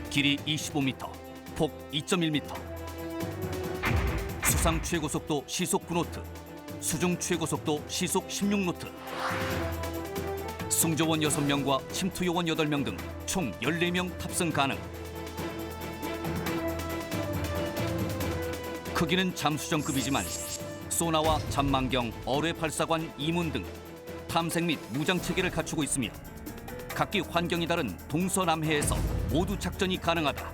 길이 25m, 폭 2.1m. 수상 최고속도 시속 9노트, 수중 최고속도 시속 16노트. 승조원 6명과 침투요원 8명 등 총 14명 탑승 가능. 크기는 잠수정급이지만 소나와 잠망경, 어뢰 발사관, 이문 등 탐색 및 무장 체계를 갖추고 있으며 각기 환경이 다른 동서남해에서 모두 작전이 가능하다.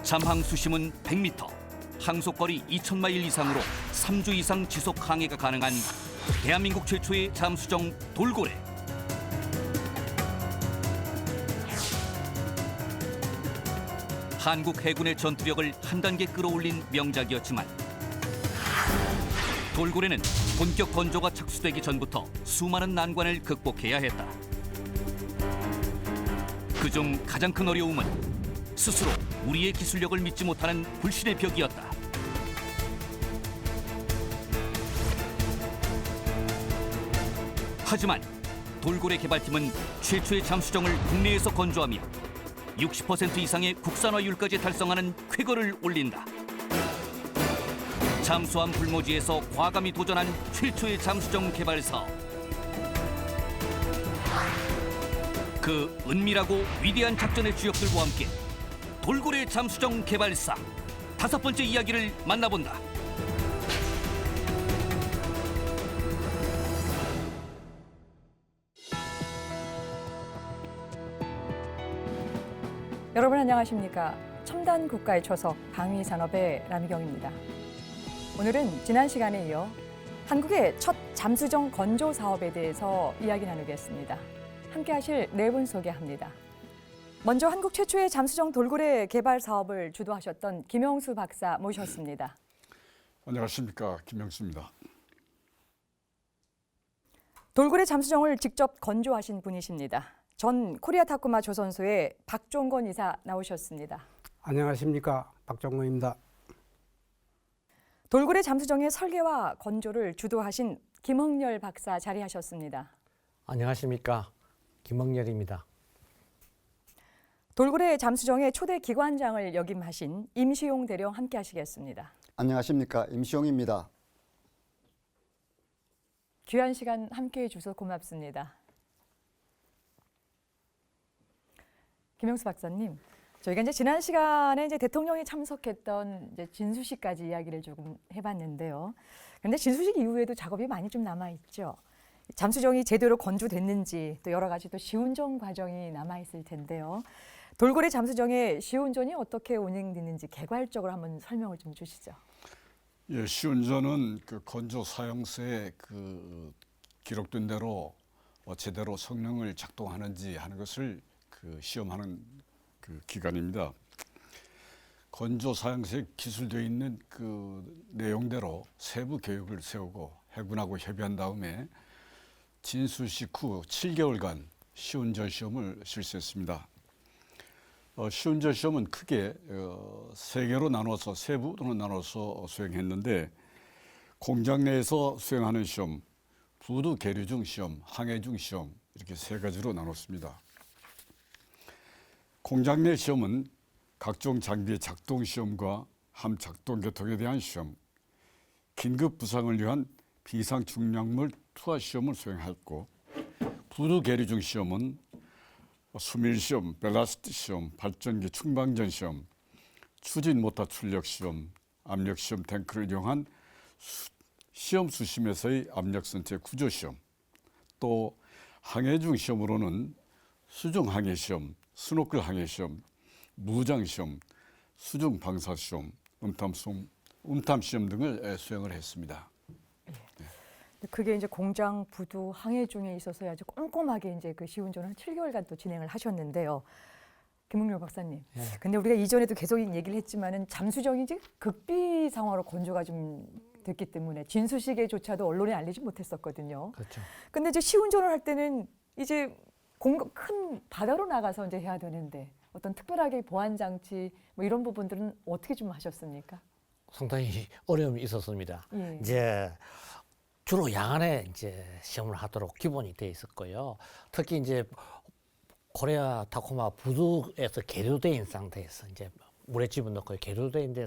잠항 수심은 100m, 항속거리 2,000마일 이상으로 3주 이상 지속 항해가 가능한 대한민국 최초의 잠수정 돌고래. 한국 해군의 전투력을 한 단계 끌어올린 명작이었지만 돌고래는 본격 건조가 착수되기 전부터 수많은 난관을 극복해야 했다. 그중 가장 큰 어려움은 스스로 우리의 기술력을 믿지 못하는 불신의 벽이었다. 하지만 돌고래 개발팀은 최초의 잠수정을 국내에서 건조하며 60% 이상의 국산화율까지 달성하는 쾌거를 올린다. 잠수함 불모지에서 과감히 도전한 최초의 잠수정 개발 사업. 그 은밀하고 위대한 작전의 주역들과 함께 돌고래 잠수정 개발사 5번째 이야기를 만나본다. 여러분 안녕하십니까? 첨단 국가의 초석 방위산업의 남희경입니다. 오늘은 지난 시간에 이어 한국의 첫 잠수정 건조 사업에 대해서 이야기 나누겠습니다. 함께 하실 네 분 소개합니다. 먼저 한국 최초의 잠수정 돌고래 개발 사업을 주도하셨던 김영수 박사 모셨습니다. 안녕하십니까, 김영수입니다. 돌고래 잠수정을 직접 건조하신 분이십니다. 전 코리아 타쿠마 조선소의 박종건 이사 나오셨습니다. 안녕하십니까, 박종건입니다. 돌고래 잠수정의 설계와 건조를 주도하신 김흥렬 박사 자리하셨습니다. 안녕하십니까, 김흥렬입니다. 돌고래 잠수정의 초대 기관장을 역임하신 임시용 대령 함께 하시겠습니다. 안녕하십니까, 임시용입니다. 귀한 시간 함께해 주셔서 고맙습니다. 김영수 박사님, 저희가 이제 지난 시간에 이제 대통령이 참석했던 이제 진수식까지 이야기를 조금 해봤는데요. 그런데 진수식 이후에도 작업이 많이 좀 남아 있죠. 잠수정이 제대로 건조됐는지 또 여러 가지 또 시운전 과정이 남아 있을 텐데요. 돌고래 잠수정의 시운전이 어떻게 운행되는지 개괄적으로 한번 설명을 좀 주시죠. 예, 시운전은 그 건조 사용서에 그 기록된 대로 제대로 성능을 작동하는지 하는 것을 그 시험하는 그 기관입니다. 건조 사용서에 기술되어 있는 그 내용대로 세부 계획을 세우고 해군하고 협의한 다음에 진수식 후 7개월간 시운전 시험을 실시했습니다. 시운전 시험은 크게 3개로 나눠서 세부로 나눠서 수행했는데 공장 내에서 수행하는 시험, 부두 계류 중 시험, 항해 중 시험 이렇게 3가지로 나눴습니다. 공장 내 시험은 각종 장비의 작동 시험과 함 작동 교통에 대한 시험, 긴급 부상을 위한 비상 중량물 투하 시험을 수행했고, 부두 계류 중 시험은 수밀 시험, 벨라스트 시험, 발전기 충방전 시험, 추진 모터 출력 시험, 압력 시험 탱크를 이용한 시험 수심에서의 압력 선체 구조 시험, 또 항해 중 시험으로는 수중 항해 시험, 스노클 항해 시험, 무장 시험, 수중 방사 시험, 음탐 시험 등을 수행을 했습니다. 그게 이제 공장 부두 항해 중에 있어서 아주 꼼꼼하게 이제 그 시운전을 7개월간 또 진행을 하셨는데요. 김흥렬 박사님. 근데 우리가 이전에도 계속 얘기를 했지만은 잠수정이 이제 극비 상황으로 건조가 좀 됐기 때문에 진수식에조차도 언론에 알리지 못했었거든요. 그렇죠. 근데 이제 시운전을 할 때는 이제 큰 바다로 나가서 이제 해야 되는데 어떤 특별하게 보안 장치 뭐 이런 부분들은 어떻게 좀 하셨습니까? 상당히 어려움이 있었습니다. 예. 이제 주로 야간에 이제 시험을 하도록 기본이 돼 있었고요. 특히 이제 코리아 타코마 부두에서 계류돼 있는 상태에서 이제 물에 집어넣고 계류돼 있는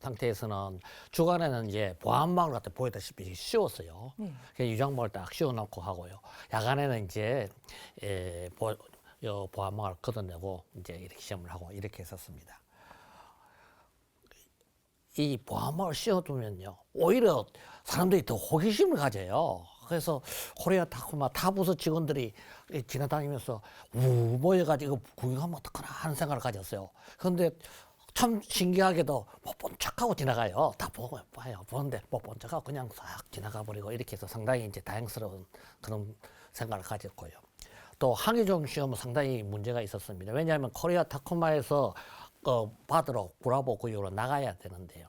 상태에서는 주간에는 이제 보안막을 갖다 보이다시피 씌웠어요. 그냥 유장막을 딱 씌워놓고 하고요. 야간에는 이제 보안막을 걷어내고 이제 이렇게 시험을 하고 이렇게 했었습니다. 이 보안막을 씌워두면요, 오히려 사람들이 더 호기심을 가져요. 그래서 코리아 타코마 타 부서 직원들이 지나다니면서 모여가지고 이거 구경하면 어떡하나 하는 생각을 가졌어요. 그런데 참 신기하게도 못 본 척하고 지나가요. 다 보고 봐요. 보는데 못 본 척하고 그냥 싹 지나가 버리고 이렇게 해서 상당히 이제 다행스러운 그런 생각을 가졌고요. 또 항해종 시험은 상당히 문제가 있었습니다. 왜냐하면 코리아 타코마에서 받으러 브라보 구역으로 나가야 되는데요.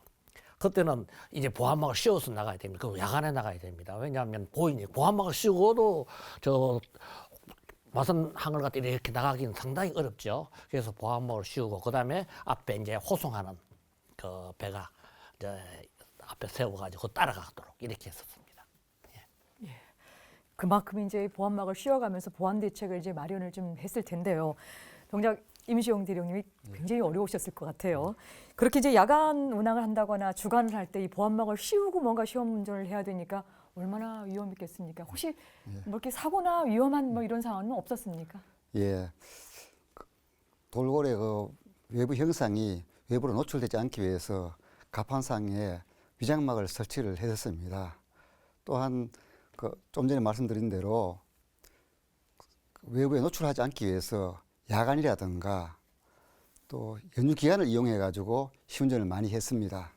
그때는 이제 보안막을 씌워서 나가야 됩니다. 그 야간에 나가야 됩니다. 왜냐하면 보안막을 씌우고도 저 마선 항을 갖다 이렇게 나가기는 상당히 어렵죠. 그래서 보안막을 씌우고 그다음에 앞에 이제 호송하는 그 배가 이제 앞에 세워가지고 따라가도록 이렇게 했었습니다. 그만큼 이제 보안막을 씌워가면서 보안 대책을 이제 마련을 좀 했을 텐데요. 동작 임시용 대령님이 굉장히 어려우셨을 것 같아요. 그렇게 이제 야간 운항을 한다거나 주간을 할 때 이 보안막을 씌우고 뭔가 시험 운전을 해야 되니까 얼마나 위험했겠습니까? 혹시 뭐 이렇게 사고나 위험한 뭐 이런 상황은 없었습니까? 예. 돌고래 그 외부 형상이 외부로 노출되지 않기 위해서 갑판상에 위장막을 설치를 했었습니다. 또한 좀 전에 말씀드린 대로 외부에 노출하지 않기 위해서 야간이라든가 또 연휴 기간을 이용해 가지고 시운전을 많이 했습니다.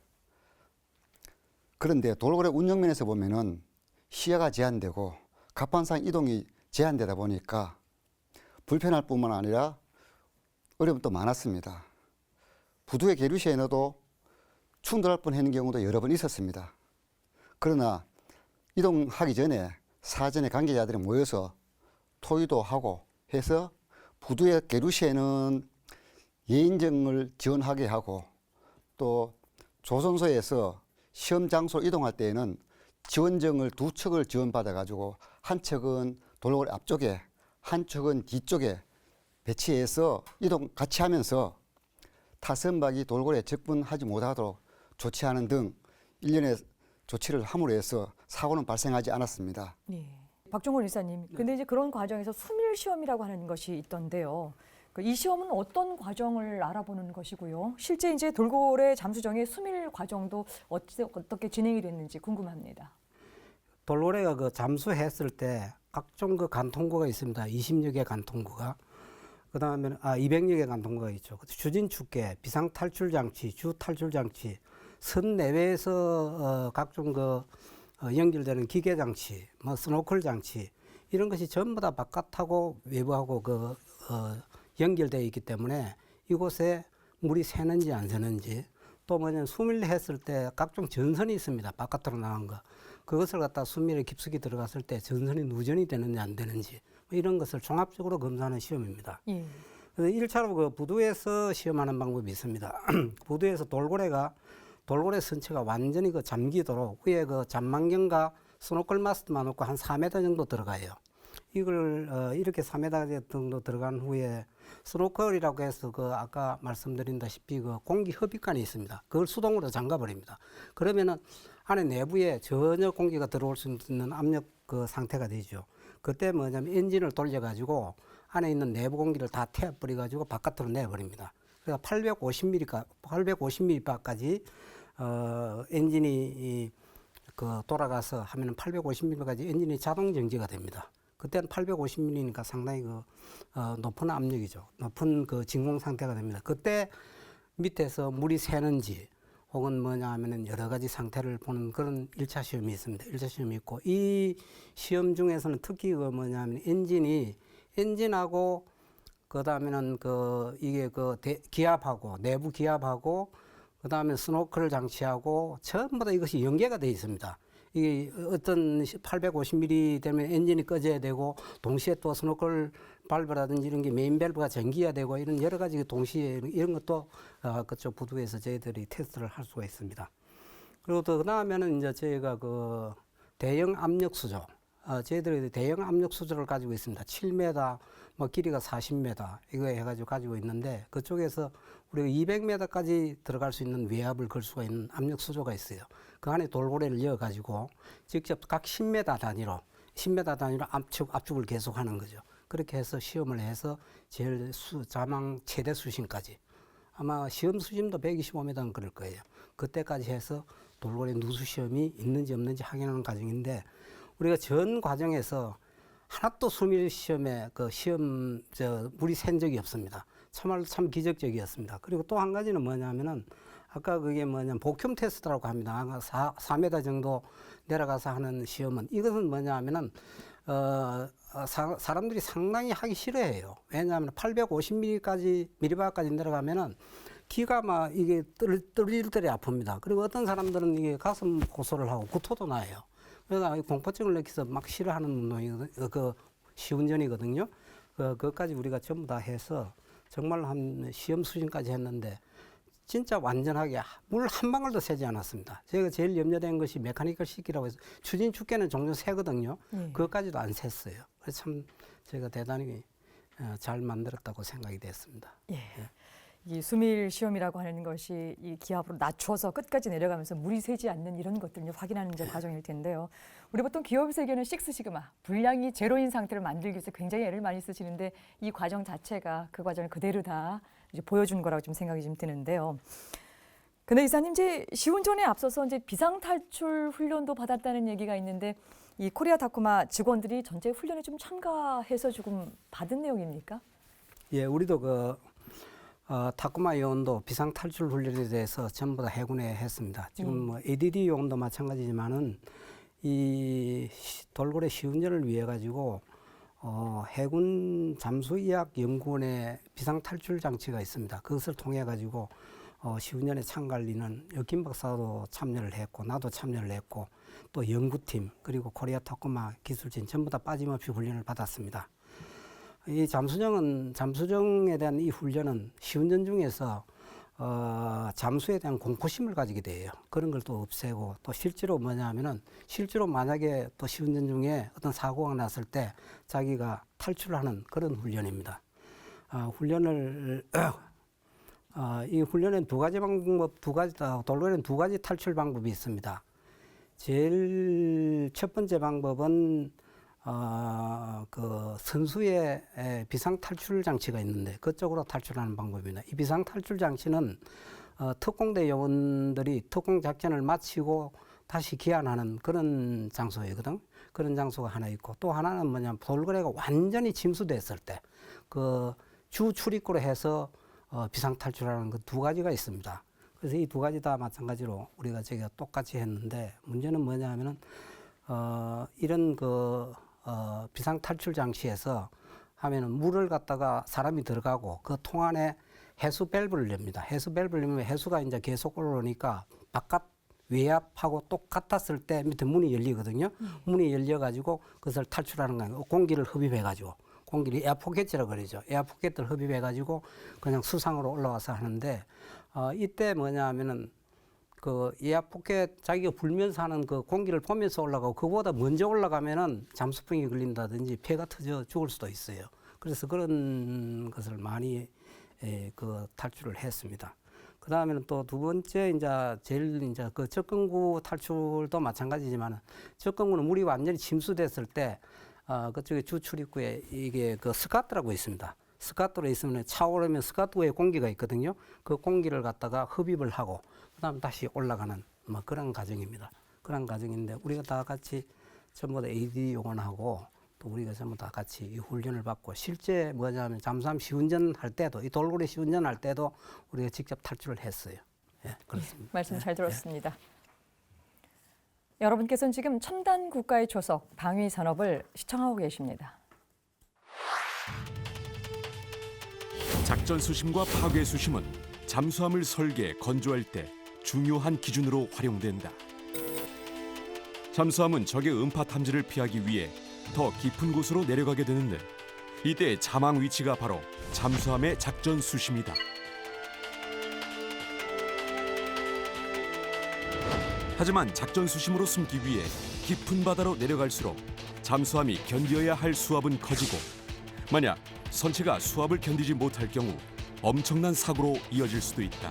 그런데 돌고래 운영면에서 보면은 시야가 제한되고 갑판상 이동이 제한되다 보니까 불편할 뿐만 아니라 어려움도 많았습니다. 부두의 계류 시에 넣어도 충돌할 뻔하는 경우도 여러 번 있었습니다. 그러나 이동하기 전에 사전에 관계자들이 모여서 토의도 하고 해서 부두의 계류 시에는 예인증을 지원하게 하고 또 조선소에서 시험 장소로 이동할 때에는 지원증을 두 척을 지원받아 가지고 한 척은 돌고래 앞쪽에 한 척은 뒤쪽에 배치해서 이동 같이 하면서 타선박이 돌고래에 접근하지 못하도록 조치하는 등 일련의 조치를 함으로 해서 사고는 발생하지 않았습니다. 네. 박종곤 이사님, 근데 이제 그런 과정에서 수밀 시험이라고 하는 것이 있던데요. 이 시험은 어떤 과정을 알아보는 것이고요. 실제 이제 돌고래 잠수정의 수밀 과정도 어떻게 진행이 됐는지 궁금합니다. 돌고래가 그 잠수했을 때 각종 그 간통구가 있습니다. 20여 개 간통구가. 그 다음에는 200여 개 간통구가 있죠. 주진 축계, 비상 탈출 장치, 주 탈출 장치, 선 내외에서 각종 연결되는 기계 장치, 뭐 스노클 장치 이런 것이 전부 다 바깥하고 외부하고 연결되어 있기 때문에 이곳에 물이 새는지 안 새는지 또 뭐냐면 수밀 했을 때 각종 전선이 있습니다. 바깥으로 나간 거. 그것을 갖다 수밀에 깊숙이 들어갔을 때 전선이 누전이 되는지 안 되는지 뭐 이런 것을 종합적으로 검사하는 시험입니다. 예. 그래서 1차로 부두에서 시험하는 방법이 있습니다. 부두에서 돌고래 선체가 완전히 잠기도록 위에 잠망경과 스노클 마스트만 놓고 한 4m 정도 들어가요. 이걸 이렇게 3m 정도 들어간 후에 스노클이라고 해서 아까 말씀드린다시피 공기 흡입관이 있습니다. 그걸 수동으로 잠가버립니다. 그러면은 안에 내부에 전혀 공기가 들어올 수 있는 압력 상태가 되죠. 그때 뭐냐면 엔진을 돌려가지고 안에 있는 내부 공기를 다 태워버려가지고 바깥으로 내버립니다. 그래서 850mm까지 엔진이 돌아가서 하면은 850mm까지 엔진이 자동 정지가 됩니다. 그때는 850mm니까 상당히 높은 압력이죠. 높은 진공 상태가 됩니다. 그때 밑에서 물이 새는지 혹은 뭐냐 하면은 여러 가지 상태를 보는 그런 1차 시험이 있습니다. 1차 시험이 있고 이 시험 중에서는 특히 뭐냐 하면 엔진하고 그다음에는 이게 기압하고 내부 기압하고 그다음에 스노클 장치하고 전부 다 이것이 연계가 되어 있습니다. 이게 어떤 850mm 되면 엔진이 꺼져야 되고 동시에 또 스노클 발브라든지 이런 게 메인 밸브가 전기해야 되고 이런 여러 가지 동시에 이런 것도 그쪽 부두에서 저희들이 테스트를 할 수가 있습니다. 그리고 또 그다음에는 이제 저희가 대형 압력 수조 저희들이 대형 압력 수조를 가지고 있습니다. 7m, 뭐 길이가 40m 이거 해가지고 가지고 있는데 그쪽에서 우리가 200m까지 들어갈 수 있는 외압을 걸 수가 있는 압력 수조가 있어요. 그 안에 돌고래를 이어가지고 직접 각 10m 단위로 압축을 계속하는 거죠. 그렇게 해서 시험을 해서 제일 자망 최대 수심까지 아마 시험 수심도 125m는 그럴 거예요. 그때까지 해서 돌고래 누수 시험이 있는지 없는지 확인하는 과정인데 우리가 전 과정에서 하나도 수밀 시험에 그 시험 물이 샌 적이 없습니다. 참말로 참 기적적이었습니다. 그리고 또 한 가지는 뭐냐면은 아까 그게 뭐냐면 복켬 테스트라고 합니다. 아마 4m 정도 내려가서 하는 시험은 이것은 뭐냐면은 사람들이 상당히 하기 싫어해요. 왜냐하면 850ml까지 내려가면은 기가 막 이게 떨리떨리 아픕니다. 그리고 어떤 사람들은 이게 가슴 고소를 하고 구토도 나요. 그러니까 공포증을 느껴서 막 싫어하는 운동이거든요. 그 시운전이거든요. 그것까지 우리가 전부 다 해서 정말 한 시험 수준까지 했는데 진짜 완전하게 물 한 방울도 새지 않았습니다. 제가 제일 염려된 것이 메카니컬 시기라고 해서 추진 축계는 종종 새거든요. 그것까지도 안 샜어요. 그래서 참 제가 대단히 잘 만들었다고 생각이 됐습니다. 예. 이 수밀 시험이라고 하는 것이 이 기압으로 낮춰서 끝까지 내려가면서 물이 새지 않는 이런 것들을 과정하는 이제 과정일 텐데요. 우리 보통 기업에서는 식스시그마, 분량이 제로인 상태를 만들기 위해서 굉장히 애를 많이 쓰시는데 이 과정 자체가 그 과정을 그대로 다 이제 보여준 거라고 좀 생각이 좀 드는데요. 근데 이사님 이제 시운전에 앞서서 이제 비상탈출 훈련도 받았다는 얘기가 있는데 이 코리아 타쿠마 직원들이 전체 훈련에 좀 참가해서 조금 받은 내용입니까? 예, 우리도 타쿠마 요원도 비상탈출 훈련에 대해서 전부 다 해군에 했습니다. 지금 뭐 ADD 요원도 마찬가지지만은 이 돌고래 시운전을 위해 가지고 해군 잠수의학연구원의 비상탈출 장치가 있습니다. 그것을 통해 가지고 시운전에 참관리는 여김 박사도 참여를 했고 나도 참여를 했고 또 연구팀 그리고 코리아 타쿠마 기술진 전부 다 빠짐없이 훈련을 받았습니다. 이 잠수정에 대한 이 훈련은 시운전 중에서 잠수에 대한 공포심을 가지게 돼요. 그런 걸 또 없애고 또 실제로 뭐냐면은 실제로 만약에 또 시운전 중에 어떤 사고가 났을 때 자기가 탈출하는 그런 훈련입니다. 이 훈련은 두 가지 돌고래는 두 가지 탈출 방법이 있습니다. 제일 첫 번째 방법은 그 선수의 비상 탈출 장치가 있는데 그쪽으로 탈출하는 방법입니다. 이 비상 탈출 장치는 특공대 요원들이 특공 작전을 마치고 다시 귀환하는 그런 장소이거든. 그런 장소가 하나 있고 또 하나는 뭐냐면 돌고래가 완전히 침수됐을 때 그 주 출입구로 해서 비상 탈출하는 그 두 가지가 있습니다. 그래서 이 두 가지 다 마찬가지로 우리가 저희가 똑같이 했는데 문제는 뭐냐면은 이런 비상 탈출 장치에서 하면은 물을 갖다가 사람이 들어가고 그 통 안에 해수 밸브를 엽니다. 해수 밸브를 열면 해수가 이제 계속 올라오니까 바깥 외압하고 똑같았을 때 밑에 문이 열리거든요. 문이 열려가지고 그것을 탈출하는 거예요. 공기를 흡입해가지고 공기를 에어포켓이라고 그러죠. 에어포켓을 흡입해가지고 그냥 수상으로 올라와서 하는데 이때 뭐냐 하면은 그 에어포켓 자기가 불면서 하는 그 공기를 보면서 올라가고 그거보다 먼저 올라가면은 잠수병이 걸린다든지 폐가 터져 죽을 수도 있어요. 그래서 그런 것을 많이 탈출을 했습니다. 그 다음에는 또 두 번째 제일 그 접근구 탈출도 마찬가지지만 접근구는 물이 완전히 침수됐을 때 그쪽에 주 출입구에 이게 그 스카트라고 있습니다. 스카트로 있으면 차오르면 스카트에 공기가 있거든요. 그 공기를 갖다가 흡입을 하고 그다음 다시 올라가는 뭐 그런 과정입니다. 그런 과정인데 우리가 다 같이 전부 다 AD 요원하고 또 우리가 전부 다 같이 이 훈련을 받고 실제 뭐냐면 잠수함 시운전 할 때도 이 돌고래 시운전 할 때도 우리가 직접 탈출을 했어요. 예, 그렇습니다. 말씀 잘 들었습니다. 여러분께서는 지금 첨단 국가의 초석 방위 산업을 시청하고 계십니다. 작전 수심과 파괴 수심은 잠수함을 설계, 건조할 때 중요한 기준으로 활용된다. 잠수함은 적의 음파 탐지를 피하기 위해 더 깊은 곳으로 내려가게 되는데 이때 자망 위치가 바로 잠수함의 작전 수심이다. 하지만 작전 수심으로 숨기 위해 깊은 바다로 내려갈수록 잠수함이 견뎌야 할 수압은 커지고 만약 선체가 수압을 견디지 못할 경우 엄청난 사고로 이어질 수도 있다.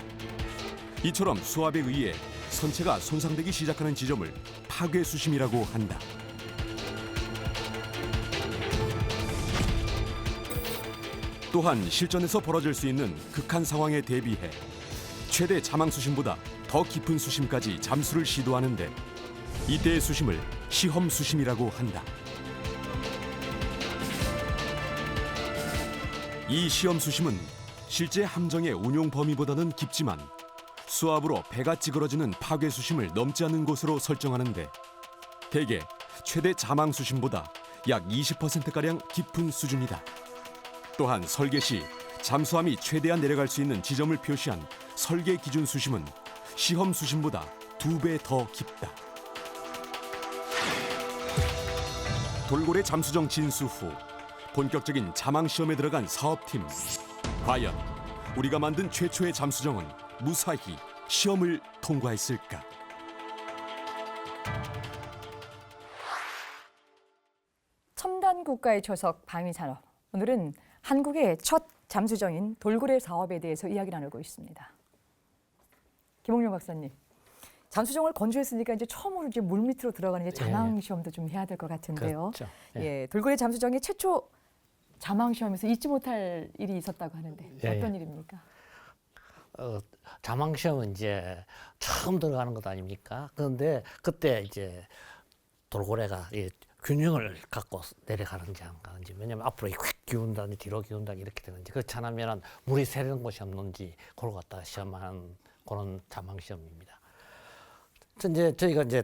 이처럼 수압에 의해 선체가 손상되기 시작하는 지점을 파괴 수심이라고 한다. 또한 실전에서 벌어질 수 있는 극한 상황에 대비해 최대 자망 수심보다 더 깊은 수심까지 잠수를 시도하는데 이때의 수심을 시험 수심이라고 한다. 이 시험 수심은 실제 함정의 운용 범위보다는 깊지만 수압으로 배가 찌그러지는 파괴 수심을 넘지 않는 곳으로 설정하는데 대개 최대 자망 수심보다 약 20%가량 깊은 수준이다. 또한 설계 시 잠수함이 최대한 내려갈 수 있는 지점을 표시한 설계 기준 수심은 시험 수심보다 2배 더 깊다. 돌고래 잠수정 진수 후 본격적인 자망 시험에 들어간 사업팀. 과연 우리가 만든 최초의 잠수정은 무사히 시험을 통과했을까? 첨단 국가의 초석 방위산업. 오늘은 한국의 첫 잠수정인 돌고래 사업에 대해서 이야기 나누고 있습니다. 김홍룡 박사님, 잠수정을 건조했으니까 이제 처음으로 이제 물 밑으로 들어가는 이제 자망 시험도 좀 해야 될 것 같은데요. 그렇죠. 예, 돌고래 잠수정의 최초 자망 시험에서 잊지 못할 일이 있었다고 하는데 어떤 일입니까? 자망 시험은 이제 처음 들어가는 것 아닙니까? 그런데 그때 이제 돌고래가 균형을 갖고 내려가는지 안 가는지, 왜냐면 앞으로 휙 기운다니 뒤로 기운다니 이렇게 되는지, 그렇지 않으면 물이 새는 곳이 없는지 그걸 갖다가 시험하는 그런 자망 시험입니다. 이제 저희가 이제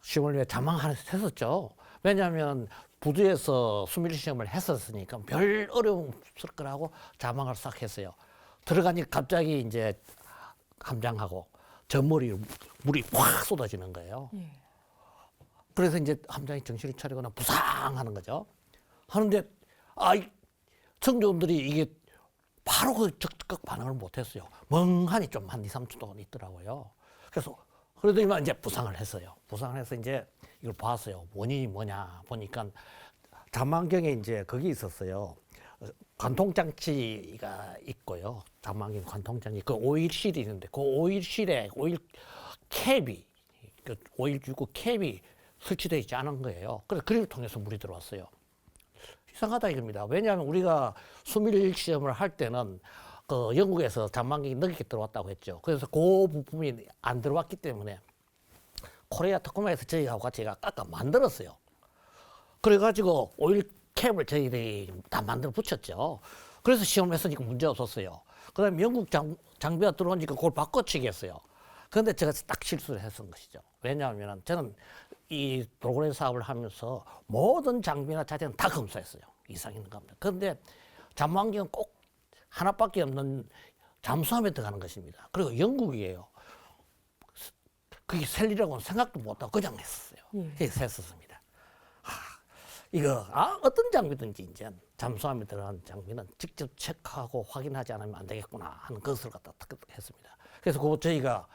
시험을 위해 자망 하나 했었죠. 왜냐하면 부두에서 수밀 시험을 했었으니까 별 어려움 없을 거라고 자망을 싹 했어요. 들어가니 갑자기 이제 함장하고 전머리로 물이 확 쏟아지는 거예요. 예. 그래서 이제 함장이 정신을 차리거나 부상하는 거죠. 하는데 청조원들이 이게 바로 그 적극 반응을 못했어요. 멍하니 좀 한 2, 3초 동안 있더라고요. 그래서 그래도 이제 부상을 했어요. 부상을 해서 이제 이걸 봤어요. 원인이 뭐냐 보니까 자망경에 이제 거기 있었어요. 관통장치가 있고요. 자망경 관통장치, 그 오일실이 있는데 그 오일실에 오일 캡이, 그 오일 주고 캡이 설치되어 있지 않은 거예요. 그래서 그걸 통해서 물이 들어왔어요. 이상하다 이겁니다. 왜냐하면 우리가 수밀 시험을 할 때는 그 영국에서 잔망경이 늦게 들어왔다고 했죠. 그래서 그 부품이 안 들어왔기 때문에 코리아 특허마에서 저희하고 같이 깎아 만들었어요. 그래가지고 오일 캡을 저희들이 다 만들어 붙였죠. 그래서 시험을 했으니까 문제 없었어요. 그 다음에 영국 장비가 들어오니까 그걸 바꿔치기 했어요. 그런데 제가 딱 실수를 했던 것이죠. 왜냐하면 저는 이 돌고래 사업을 하면서 모든 장비나 자재는 다 검사했어요. 이상 있는 겁니다. 그런데 잠망경은 꼭 하나밖에 없는 잠수함에 들어가는 것입니다. 그리고 영국이에요. 그게 셀리라고는 생각도 못하고 그냥 했었어요. 그래서 했었습니다. 어떤 장비든지 이제 잠수함에 들어가는 장비는 직접 체크하고 확인하지 않으면 안 되겠구나 하는 것을 갖다 했습니다. 그래서 그거 저희가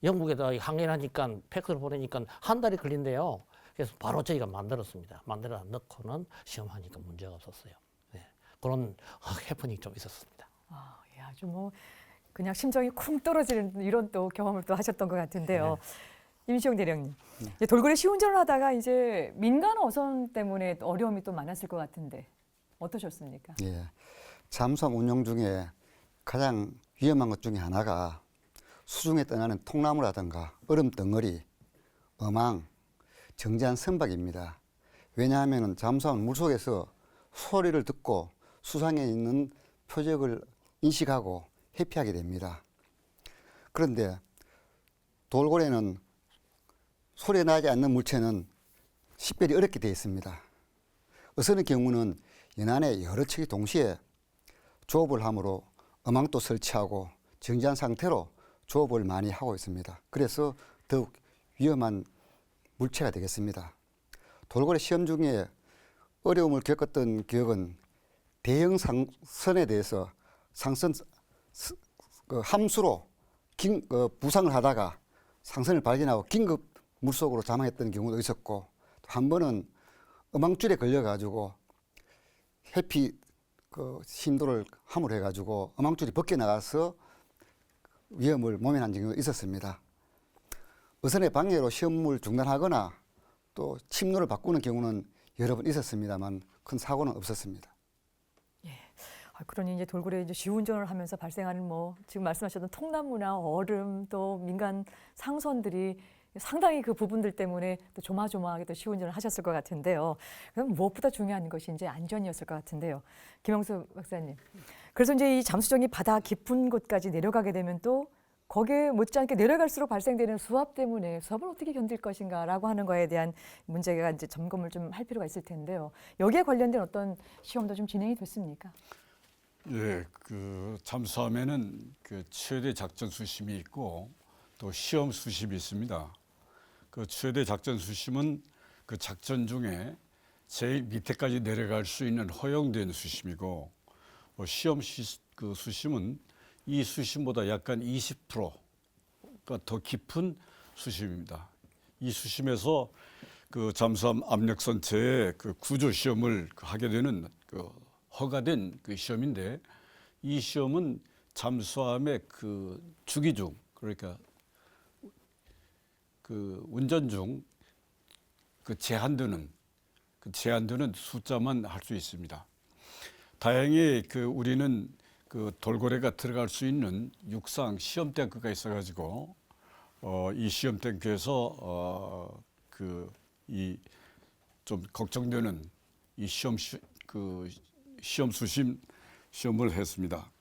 영국에다 항해하니까 팩스를 보내니까 한 달이 걸린대요. 그래서 바로 저희가 만들었습니다. 만들어 넣고는 시험하니까 문제가 없었어요. 네. 그런 해프닝이 좀 있었습니다. 예, 아주 뭐 그냥 심정이 쿵 떨어지는 이런 또 경험을 또 하셨던 것 같은데요. 네. 임시용 대령님, 돌고래 시운전을 하다가 이제 민간 어선 때문에 어려움이 또 많았을 것 같은데 어떠셨습니까? 예, 잠수함 운용 중에 가장 위험한 것 중에 하나가 수중에 떠나는 통나무라든가 얼음 덩어리, 어망, 정지한 선박입니다. 왜냐하면 잠수함은 물속에서 소리를 듣고 수상에 있는 표적을 인식하고 회피하게 됩니다. 그런데 돌고래는 소리 나지 않는 물체는 식별이 어렵게 되어 있습니다. 어선의 경우는 연안에 여러 척이 동시에 조업을 하므로 어망도 설치하고 정지한 상태로 조업을 많이 하고 있습니다. 그래서 더욱 위험한 물체가 되겠습니다. 돌고래 시험 중에 어려움을 겪었던 기억은 대형 상선에 대해서 상선 함수로 부상을 하다가 상선을 발견하고 긴급 물속으로 자망했던 경우도 있었고, 또 한 번은 어망줄에 걸려가지고 해피 그 심도를 함몰해가지고 어망줄이 벗겨 나가서 위험을 모면한 경우도 있었습니다. 어선의 방해로 시험을 중단하거나 또 침로를 바꾸는 경우는 여러 번 있었습니다만 큰 사고는 없었습니다. 그러니 이제 돌고래 이제 시운전을 하면서 발생하는 뭐 지금 말씀하셨던 통나무나 얼음 또 민간 상선들이 상당히 그 부분들 때문에 또 조마조마하게 또 시운전을 하셨을 것 같은데요. 그럼 무엇보다 중요한 것이 이제 안전이었을 것 같은데요. 김영수 박사님. 그래서 이제 이 잠수정이 바다 깊은 곳까지 내려가게 되면 또 거기에 못지않게 내려갈수록 발생되는 수압 때문에 수압을 어떻게 견딜 것인가라고 하는 거에 대한 문제가 이제 점검을 좀 할 필요가 있을 텐데요. 여기에 관련된 어떤 시험도 좀 진행이 됐습니까? 예, 그 잠수함에는 그 최대 작전 수심이 있고 또 시험 수심이 있습니다. 그 최대 작전 수심은 그 작전 중에 제일 밑에까지 내려갈 수 있는 허용된 수심이고, 시험 그 수심은 이 수심보다 약간 20%가 더 깊은 수심입니다. 이 수심에서 그 잠수함 압력선체의 그 구조 시험을 하게 되는 그 허가된 그 시험인데, 이 시험은 잠수함의 그 주기 중, 그러니까 그 운전 중 그 제한되는 숫자만 할 수 있습니다. 다행히 그 우리는 그 돌고래가 들어갈 수 있는 육상 시험 탱크가 있어가지고 이 시험 탱크에서 그 이 좀 걱정되는 이 시험 수심 시험을 했습니다.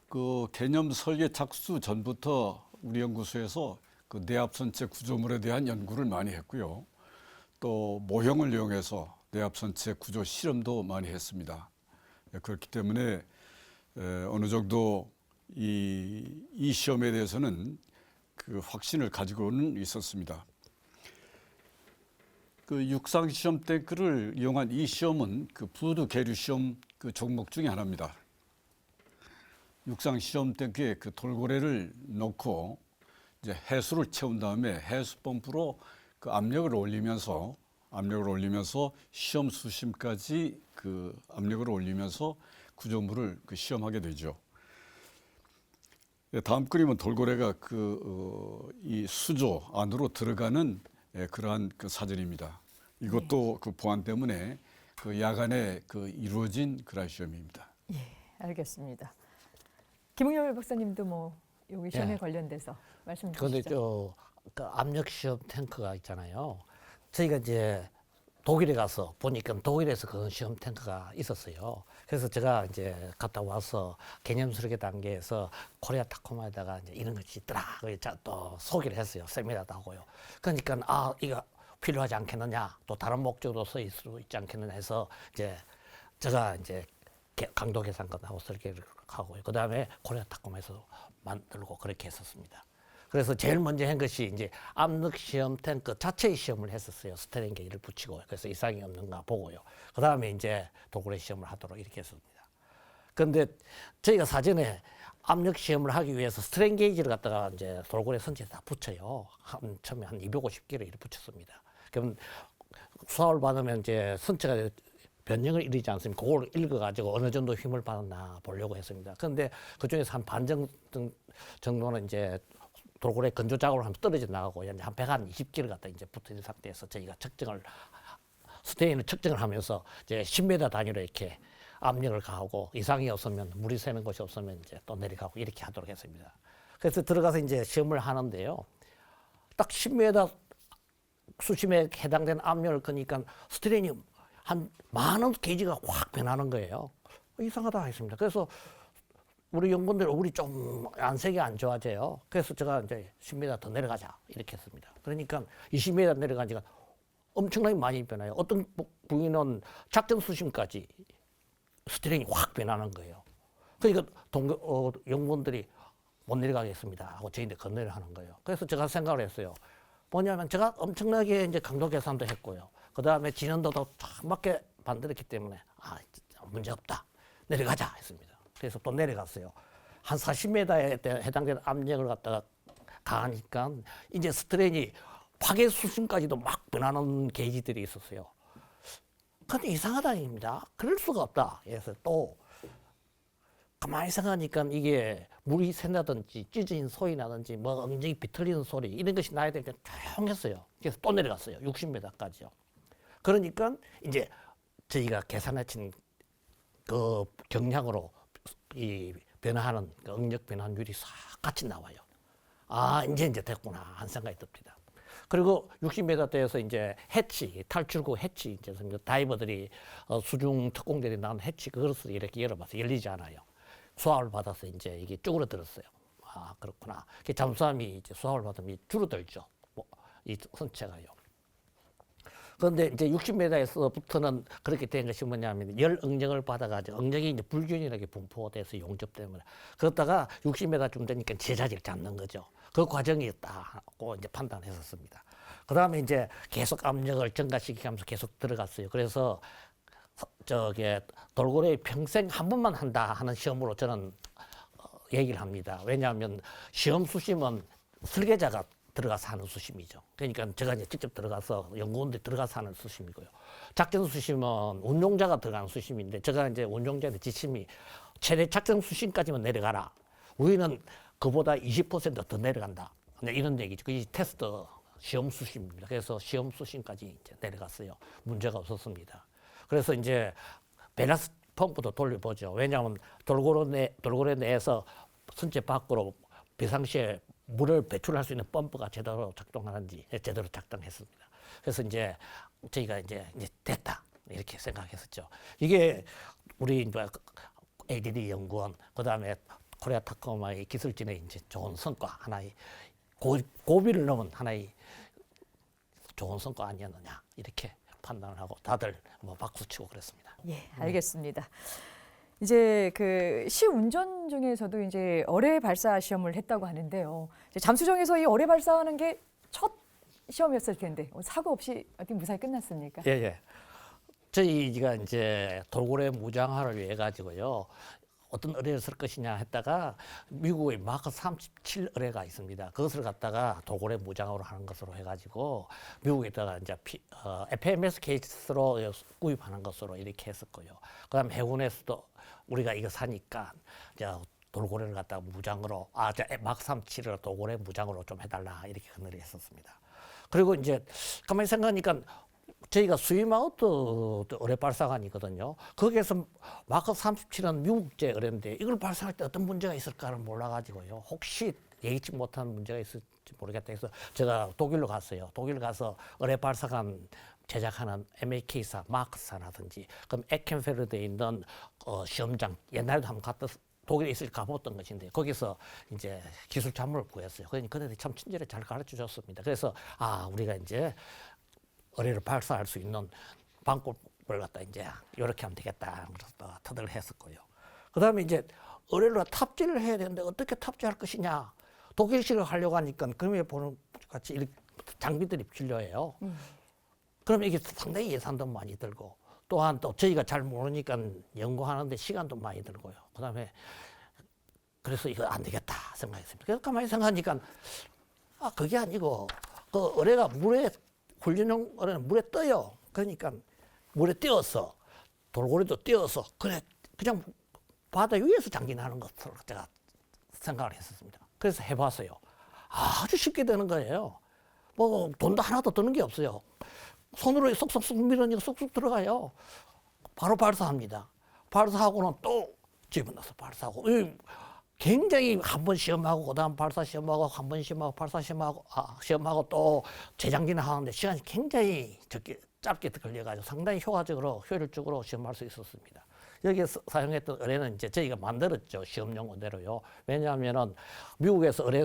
그 개념 설계 착수 전부터 우리 연구소에서 그 내압선체 구조물에 대한 연구를 많이 했고요. 또 모형을 이용해서 내압선체 구조 실험도 많이 했습니다. 그렇기 때문에 어느 정도 이 시험에 대해서는 그 확신을 가지고는 있었습니다. 그 육상 시험 탱크를 이용한 이 시험은 그 부두 계류 시험 그 종목 중에 하나입니다. 육상 시험 탱크에 그 돌고래를 넣고 이제 해수를 채운 다음에 해수 펌프로 그 압력을 올리면서 시험 수심까지 그 압력을 올리면서 구조물을 그 시험하게 되죠. 다음 그림은 돌고래가 이 수조 안으로 들어가는 그러한 그 사진입니다. 이것도 그 보안 때문에 그 야간에 그 이루어진 그런 시험입니다. 예, 알겠습니다. 김웅열 박사님도 뭐 여기 시험에 관련돼서 말씀 그런데 주시죠. 그 압력 시험 탱크가 있잖아요. 저희가 이제 독일에 가서 보니까 독일에서 그런 시험 탱크가 있었어요. 그래서 제가 이제 갔다 와서 개념 설계 단계에서 코리아 타코마에다가 이제 이런 것이 있더라. 또 소개를 했어요. 세미나도 하고요. 그러니까 이거 필요하지 않겠느냐, 또 다른 목적으로 쓰일 수 있지 않겠느냐 해서 이제 제가 이제 강도 계산권하고 설계를 하고요. 그 다음에 코리아 타코마에서 만들고 그렇게 했었습니다. 그래서 제일 먼저 한 것이 이제 압력 시험 탱크 자체의 시험을 했었어요. 스테링 게이지를 붙이고, 그래서 이상이 없는가 보고요. 그 다음에 이제 돌고래 시험을 하도록 이렇게 했습니다. 그런데 저희가 사전에 압력 시험을 하기 위해서 스트레인 게이지를 갖다가 이제 돌고래 선체에 다 붙여요. 처음에 한 250개를 이렇게 붙였습니다. 그럼 수압을 받으면 이제 선체가 변형을 이루지 않습니까? 그걸 읽어가지고 어느 정도 힘을 받았나 보려고 했습니다. 그런데 그 중에서 한 반 정도는 이제 돌고래 건조 작업을 하면 떨어져 나가고 한 120개를 갖다 이제 붙어 있는 상태에서 저희가 스테인을 측정을 하면서 이제 10m 단위로 이렇게 압력을 가하고 이상이 없으면 물이 새는 곳이 없으면 이제 또 내려가고 이렇게 하도록 했습니다. 그래서 들어가서 이제 시험을 하는데요. 딱 10m 수심에 해당되는 압력을 거니까 스트레인이 한 많은 게이지가 확 변하는 거예요. 이상하다 했습니다. 그래서 우리 연구원들 우리 좀 안색이 안 좋아져요. 그래서 제가 이제 10m 더 내려가자 이렇게 했습니다. 그러니까 20m 내려가니까 엄청나게 많이 변해요. 어떤 부위는 작전 수심까지 스트레인이 확 변하는 거예요. 그러니까 연구원들이 못 내려가겠습니다 하고 저희한테 건네를 하는 거예요. 그래서 제가 생각을 했어요. 뭐냐면 제가 엄청나게 이제 강도 계산도 했고요. 그 다음에 진원도도 쫙 맞게 만들었기 때문에 문제 없다. 내려가자 했습니다. 그래서 또 내려갔어요. 한 40m에 해당되는 압력을 갖다가 가하니까 이제 스트레인이 파괴 수준까지도 막 변하는 게이지들이 있었어요. 근데 이상하다입니다. 그럴 수가 없다. 그래서 또 가만히 생각하니까 이게 물이 샌다든지 찢어진 소리 나든지 뭐 엉덩이 비틀리는 소리 이런 것이 나야 될 때 조용했어요. 그래서 또 내려갔어요. 60m까지요. 그러니까 이제 저희가 계산해친 그 경량으로 이 변화하는 그 응력 변환율이 싹 같이 나와요. 아, 이제 됐구나 하는 생각이 듭니다. 그리고 60m대에서 이제 해치, 탈출구 해치, 이제 다이버들이 수중 특공대들이 나온 해치 그것을 이렇게 열어봐서 열리지 않아요. 수압을 받아서 이제 이게 쭈그러들었어요. 아, 그렇구나. 잠수함이 이제 수압을 받으면 줄어들죠. 이 선체가요. 그런데 이제 60m에서부터는 그렇게 된 것이 뭐냐면 열 응력을 받아가지고 응력이 이제 불균형하게 분포돼서 용접 때문에 그러다가 60m쯤 되니까 제자리를 잡는 거죠. 그 과정이었다고 이제 판단했었습니다. 그 다음에 이제 계속 압력을 증가시키면서 계속 들어갔어요. 그래서 저게 돌고래 평생 한 번만 한다 하는 시험으로 저는 얘기를 합니다. 왜냐하면 시험 수심은 설계자가 들어가서 하는 수심이죠. 그러니까 제가 이제 직접 들어가서 연구원들이 들어가서 하는 수심이고요. 작전 수심은 운용자가 들어가는 수심인데 제가 이제 운용자한테 지침이 최대 작전 수심까지만 내려가라. 우리는 그보다 20% 더 내려간다. 이런 얘기죠. 그게 테스트 시험 수심입니다. 그래서 시험 수심까지 이제 내려갔어요. 문제가 없었습니다. 그래서 이제 베라스 펌프도 돌려보죠. 왜냐하면 돌고래 내에서 선체 밖으로 비상시에 물을 배출할 수 있는 펌프가 제대로 작동하는지 제대로 작동했습니다. 그래서 이제 저희가 이제 됐다 이렇게 생각했었죠. 이게 우리 이제 ADD 연구원 그다음에 코리아 타코마의 기술진의 이제 좋은 성과 하나의 고비를 넘은 하나의 좋은 성과 아니었느냐 이렇게 판단을 하고 다들 뭐 박수치고 그랬습니다. 예, 알겠습니다. 이제 그 시운전 중에서도 이제 어뢰 발사 시험을 했다고 하는데요. 이제 잠수정에서 이 어뢰 발사하는 게 첫 시험이었을 텐데 사고 없이 어떻게 무사히 끝났습니까? 예, 예. 저희가 이제 돌고래 무장화를 위해 가지고요. 어떤 의뢰를 쓸 것이냐 했다가 미국의 마크 37 의뢰가 있습니다. 그것을 갖다가 돌고래 무장으로 하는 것으로 해가지고 미국에다가 이제 FMS 케이스로 구입하는 것으로 이렇게 했었고요. 그다음 해군에서도 우리가 이거 사니까 이제 돌고래를 갖다가 무장으로 마크 37을 돌고래 무장으로 좀 해달라 이렇게 건의를 했었습니다. 그리고 이제 가만히 생각하니까 저희가 스위마우트 의뢰 발사관이거든요. 거기에서 마크 37은 미국제 의뢰인데 이걸 발사할 때 어떤 문제가 있을까를 몰라가지고요. 혹시 예기치 못한 문제가 있을지 모르겠다 해서 제가 독일로 갔어요. 독일 가서 의뢰 발사관 제작하는 MAK사, 마크사라든지 그럼 에켄페르드에 있는 시험장 옛날에도 한번 갔다 독일에 있을 가봤던 것인데 거기서 이제 기술 자문을 구했어요. 그러니까 그들이 참 친절히 잘 가르쳐 줬습니다. 그래서 우리가 이제 의뢰를 발사할 수 있는 방법을 갖다 이제 이렇게 하면 되겠다. 그래서 터득을 했었고요. 그 다음에 이제 의뢰를 탑재를 해야 되는데 어떻게 탑재할 것이냐. 독일식을 하려고 하니까 그림에 보는 같이 이렇게 장비들이 필요해요. 그럼 이게 상당히 예산도 많이 들고 또한 또 저희가 잘 모르니까 연구하는데 시간도 많이 들고요. 그 다음에 그래서 이거 안 되겠다 생각했습니다. 그래서 가만히 생각하니까 그게 아니고 그 의뢰가 물에 훈련용 어뢰는 물에 떠요. 그러니까 물에 띄어서 돌고래도 띄어서 그냥 바다 위에서 장진하는 것으로 제가 생각을 했었습니다. 그래서 해봤어요. 아주 쉽게 되는 거예요. 뭐 돈도 하나도 드는 게 없어요. 손으로 쏙쏙쏙 밀으니까 쏙쏙 들어가요. 바로 발사합니다. 발사하고는 또 집어넣어서 발사하고 굉장히 한 번 시험하고 그다음 발사 시험하고 한 번 시험하고 발사 시험하고 시험하고 또 재장기나 하는데 시간이 굉장히 짧게 걸려가지고 상당히 효율적으로 시험할 수 있었습니다. 여기서 사용했던 의뢰는 이제 저희가 만들었죠. 시험용 의뢰로요. 왜냐하면은 미국에서 의뢰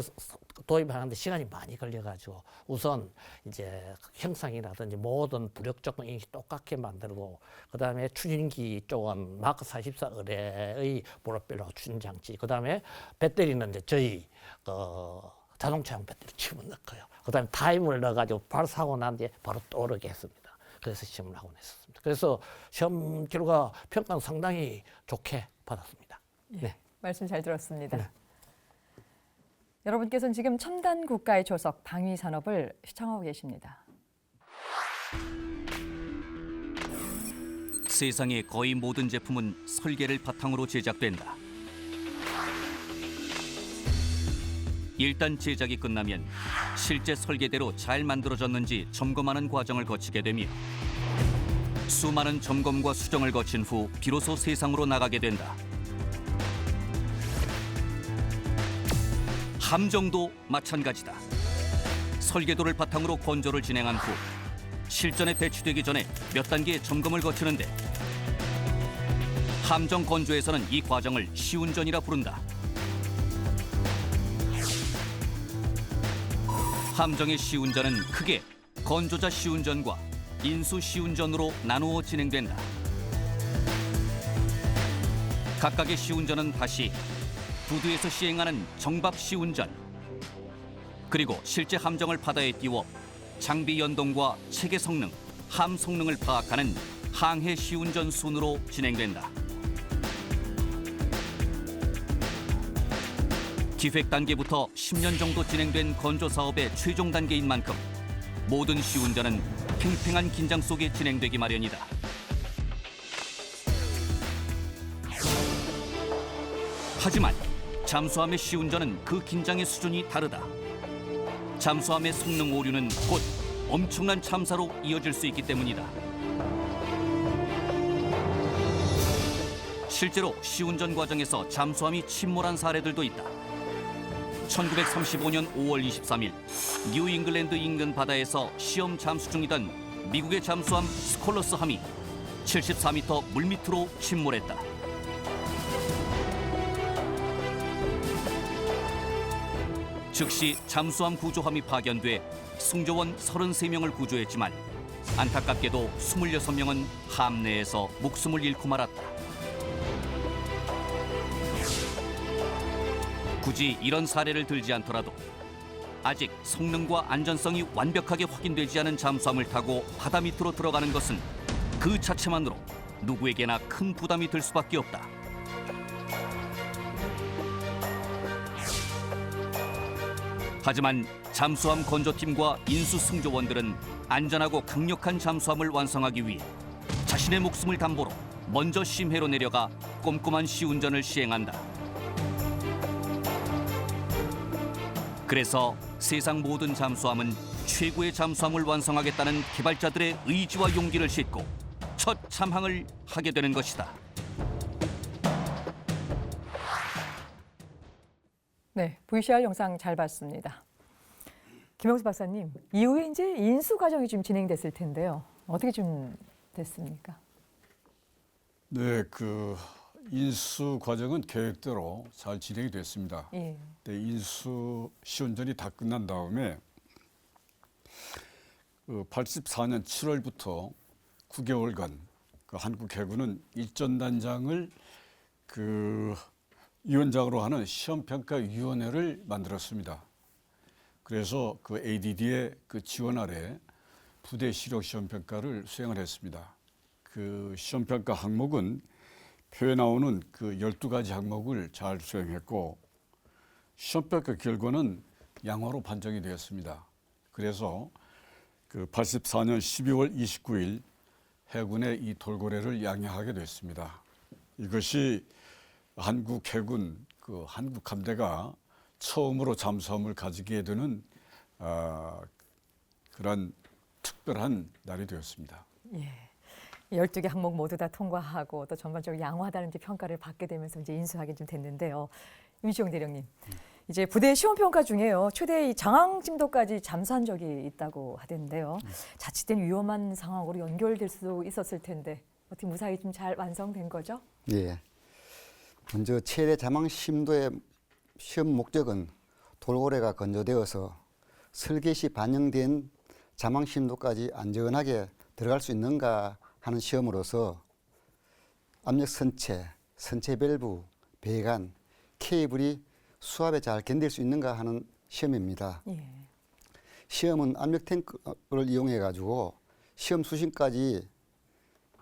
도입하는데 시간이 많이 걸려가지고 우선 이제 형상이라든지 모든 부력 조건이 똑같게 만들고 그 다음에 추진기 쪽은 마크 44 의뢰의 보로별로 추진 장치. 그 다음에 배터리는 이제 저희 자동차용 배터리 집어넣고요. 그 다음에 타임을 넣어가지고 발사하고 난 뒤에 바로 떠오르게 했습니다. 그래서 시험을 하곤 했었습니다. 그래서 시험 결과 평가는 상당히 좋게 받았습니다. 네. 말씀 잘 들었습니다. 네. 여러분께서는 지금 첨단 국가의 조석 방위 산업을 시청하고 계십니다. 세상의 거의 모든 제품은 설계를 바탕으로 제작된다. 일단 제작이 끝나면 실제 설계대로 잘 만들어졌는지 점검하는 과정을 거치게 되며 수많은 점검과 수정을 거친 후 비로소 세상으로 나가게 된다. 함정도 마찬가지다. 설계도를 바탕으로 건조를 진행한 후 실전에 배치되기 전에 몇 단계의 점검을 거치는데 함정 건조에서는 이 과정을 시운전이라 부른다. 함정의 시운전은 크게 건조자 시운전과 인수 시운전으로 나누어 진행된다. 각각의 시운전은 다시 부두에서 시행하는 정밥 시운전, 그리고 실제 함정을 바다에 띄워 장비 연동과 체계 성능, 함 성능을 파악하는 항해 시운전 순으로 진행된다. 기획 단계부터 10년 정도 진행된 건조 사업의 최종 단계인 만큼 모든 시운전은 팽팽한 긴장 속에 진행되기 마련이다. 하지만 잠수함의 시운전은 그 긴장의 수준이 다르다. 잠수함의 성능 오류는 곧 엄청난 참사로 이어질 수 있기 때문이다. 실제로 시운전 과정에서 잠수함이 침몰한 사례들도 있다. 1935년 5월 23일 뉴 잉글랜드 인근 바다에서 시험 잠수 중이던 미국의 잠수함 스콜러스함이 74m 물밑으로 침몰했다. 즉시 잠수함 구조함이 파견돼 승조원 33명을 구조했지만 안타깝게도 26명은 함 내에서 목숨을 잃고 말았다. 굳이 이런 사례를 들지 않더라도 아직 성능과 안전성이 완벽하게 확인되지 않은 잠수함을 타고 바다 밑으로 들어가는 것은 그 자체만으로 누구에게나 큰 부담이 될 수밖에 없다. 하지만 잠수함 건조팀과 인수 승조원들은 안전하고 강력한 잠수함을 완성하기 위해 자신의 목숨을 담보로 먼저 심해로 내려가 꼼꼼한 시운전을 시행한다. 그래서 세상 모든 잠수함은 최고의 잠수함을 완성하겠다는 개발자들의 의지와 용기를 싣고 첫 참항을 하게 되는 것이다. 네, VCR 영상 잘 봤습니다. 김영수 박사님, 이후에 이제 인수 과정이 좀 진행됐을 텐데요. 어떻게 좀 됐습니까? 네, 그 인수 과정은 계획대로 잘 진행이 됐습니다. 예. 네, 인수 시운전이 다 끝난 다음에 84년 7월부터 9개월간 그 한국 해군은 일전단장을 그 위원장으로 하는 시험평가위원회를 만들었습니다. 그래서 그 ADD의 그 지원 아래 부대 시력 시험평가를 수행을 했습니다. 그 시험평가 항목은 표에 나오는 그 12가지 항목을 잘 수행했고 시험평가 결과는 양호로 판정이 되었습니다. 그래서 그 84년 12월 29일 해군의 이 돌고래를 양해하게 됐습니다. 이것이 한국 해군 그 한국 함대가 처음으로 잠수함을 가지게 되는 그런 특별한 날이 되었습니다. 예. 12개 항목 모두 다 통과하고 또 전반적으로 양호하다는 이제 평가를 받게 되면서 이제 인수하게 좀 됐는데요. 임시용 대령님, 이제 부대 시험 평가 중에요. 최대 이 장항진도까지 잠수한 적이 있다고 하던데요. 자칫된 위험한 상황으로 연결될 수도 있었을 텐데 어떻게 무사히 좀 잘 완성된 거죠? 예. 먼저 최대 자망 심도의 시험 목적은 돌고래가 건조되어서 설계 시 반영된 자망 심도까지 안전하게 들어갈 수 있는가 하는 시험으로서 압력 선체, 선체 밸브, 배관, 케이블이 수압에 잘 견딜 수 있는가 하는 시험입니다. 예. 시험은 압력 탱크를 이용해 가지고 시험 수심까지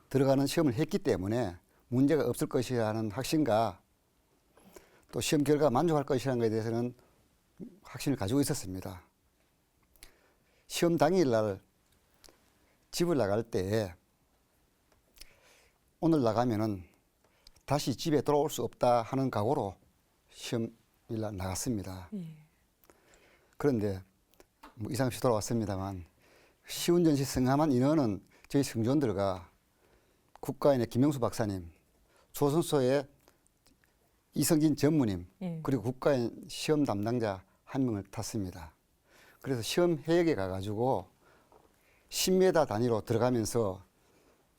들어가는 시험을 했기 때문에 문제가 없을 것이라는 확신과 또 시험 결과 만족할 것이라는 것에 대해서는 확신을 가지고 있었습니다. 시험 당일날 집을 나갈 때 오늘 나가면은 다시 집에 돌아올 수 없다 하는 각오로 시험일날 나갔습니다. 예. 그런데 뭐 이상 없이 돌아왔습니다만 시운전시 승함한 인원은 저희 승조원들과 국가인의 김영수 박사님, 조선소의 이성진 전무님, 예. 그리고 국가인 시험 담당자 한 명을 탔습니다. 그래서 시험 해역에 가가지고 10m 단위로 들어가면서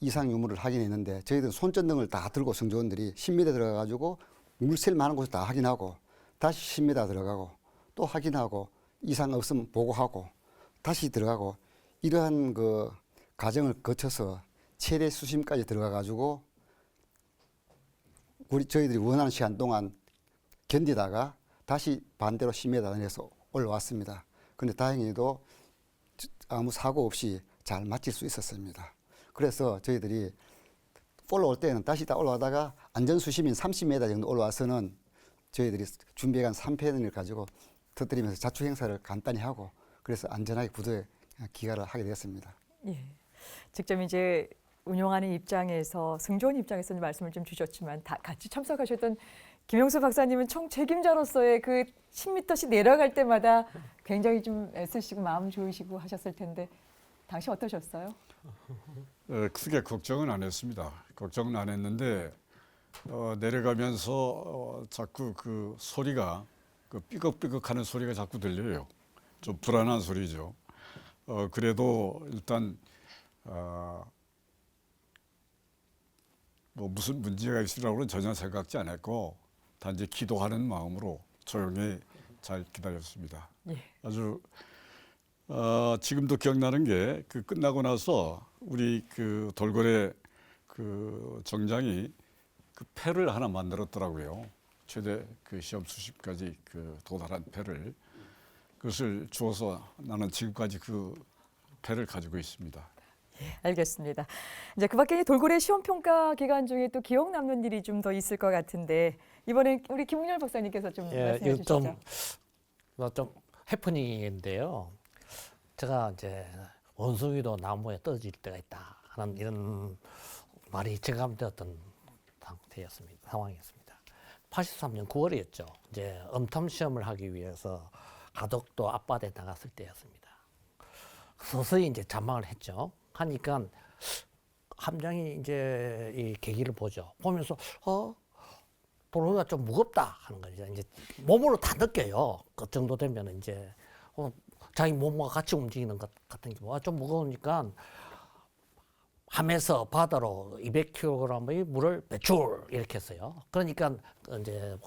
이상 유무를 확인했는데 저희들은 손전등을 다 들고 승조원들이 10m 들어가가지고 물샐 많은 곳을 다 확인하고 다시 10m 들어가고 또 확인하고 이상 없으면 보고하고 다시 들어가고 이러한 그 과정을 거쳐서 최대 수심까지 들어가가지고 저희들이 원하는 시간 동안 견디다가 다시 반대로 10m 단위에서 올라왔습니다. 그런데 다행히도 아무 사고 없이 잘 마칠 수 있었습니다. 그래서 저희들이 올라올 때는 다시 다 올라가다가 안전수심인 30m 정도 올라와서는 저희들이 준비해간 3패널을 가지고 터뜨리면서 자축 행사를 간단히 하고 그래서 안전하게 부두에 귀가를 하게 되었습니다. 예. 직접 이제 운영하는 입장에서 승조원 입장에서는 말씀을 좀 주셨지만 다 같이 참석하셨던 김영수 박사님은 총 책임자로서의 그 10m씩 내려갈 때마다 굉장히 좀 애쓰시고 마음 좋으시고 하셨을 텐데 당시 어떠셨어요? 크게 걱정은 안 했습니다. 걱정은 안 했는데 내려가면서 자꾸 그 소리가 그 삐걱삐걱하는 소리가 자꾸 들려요. 좀 불안한 소리죠. 그래도 일단 뭐 무슨 문제가 있으리라고는 전혀 생각지 않았고 단지 기도하는 마음으로 조용히 잘 기다렸습니다. 예. 아주 지금도 기억나는 게 그 끝나고 나서 우리 그 돌고래 그 정장이 그 패를 하나 만들었더라고요. 최대 그 시험 수십까지 그 도달한 패를 그것을 주어서 나는 지금까지 그 패를 가지고 있습니다. 알겠습니다. 이제 그밖에 돌고래 시험 평가 기간 중에 또 기억 남는 일이 좀 더 있을 것 같은데 이번에 우리 김웅열 박사님께서 좀 말씀해 이거 주시죠. 좀 해프닝인데요. 제가 이제 원숭이도 나무에 떨어질 때가 있다 하는 이런 말이 체감되었던 상황이었습니다. 83년 9월이었죠. 이제 엄탐 시험을 하기 위해서 가덕도 앞바다에 나갔을 때였습니다. 서서히 이제 전망을 했죠. 하니까 함장이 이제 이 계기를 보죠. 보면서 도로가 좀 무겁다 하는 거죠. 이제 몸으로 다 느껴요. 그 정도 되면 이제 자기 몸과 같이 움직이는 것 같은 게 좀 무거우니까 함에서 바다로 200kg의 물을 배출 이렇게 했어요. 그러니까 이제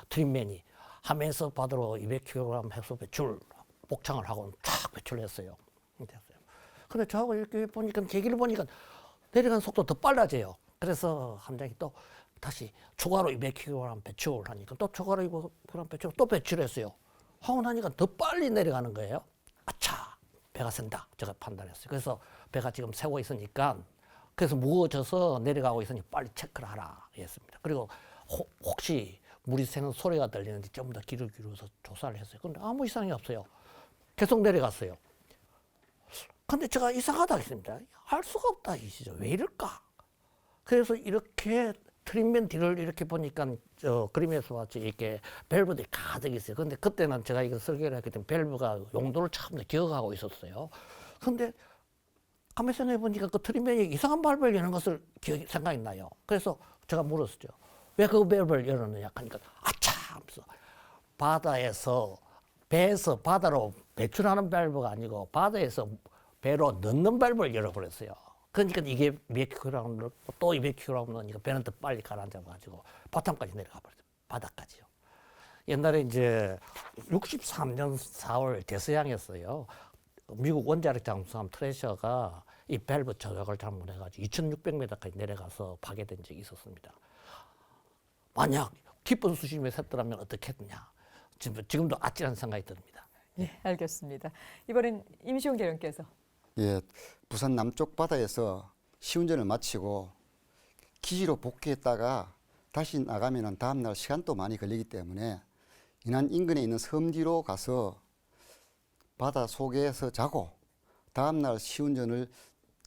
트림맨이 함에서 바다로 200kg 해서 배출 복창을 하고 쫙 배출했어요. 근데 저하고 이렇게 보니까 계기를 보니까 내려가는 속도 더 빨라져요. 그래서 함장이 또 다시 추가로 200kg 배출하니까 또 추가로 200kg 배출 또 배출했어요. 하고 나니까 더 빨리 내려가는 거예요. 아차, 배가 샌다. 제가 판단했어요. 그래서 배가 지금 새고 있으니까 그래서 무거워져서 내려가고 있으니 빨리 체크를 하라 했습니다. 그리고 혹시 물이 새는 소리가 들리는지 좀 더 귀를 기울여서 조사를 했어요. 근데 아무 이상이 없어요. 계속 내려갔어요. 근데 제가 이상하다 했습니다. 알 수가 없다 이시죠. 왜 이럴까? 그래서 이렇게 트림맨 뒤를 이렇게 보니까 그림에서 봤지 이렇게 밸브들이 가득 있어요. 근데 그때는 제가 이거 설계를 했기 때문에 밸브가 용도를 처음 기억하고 있었어요. 근데 가만히 생각해 보니까 그 트림맨이 이상한 밸브를 여는 것을 생각이 나요. 그래서 제가 물었죠. 왜 그 밸브를 열었느냐 하니까 아차 하면서 바다에서 배에서 바다로 배출하는 밸브가 아니고 바다에서 배로 넣는 밸브를 열어버렸어요. 그러니까 이게 200kg 넣고 또 200kg 넣으니까 배는 더 빨리 가라앉아가지고 바탕까지 내려가 버렸어요. 바닥까지요. 옛날에 이제 63년 4월 대서양이었어요. 미국 원자력 잠수함 트레셔가 이 밸브 조작을 잘못해가지고 2,600m까지 내려가서 파괴된 적이 있었습니다. 만약 깊은 수심에 샜더라면 어떻게 했느냐. 지금도 아찔한 생각이 듭니다. 예, 알겠습니다. 이번엔 임시용 대령께서. 예, 부산 남쪽 바다에서 시운전을 마치고 기지로 복귀했다가 다시 나가면은 다음날 시간도 많이 걸리기 때문에 인한 인근에 있는 섬지로 가서 바다 속에서 자고 다음날 시운전을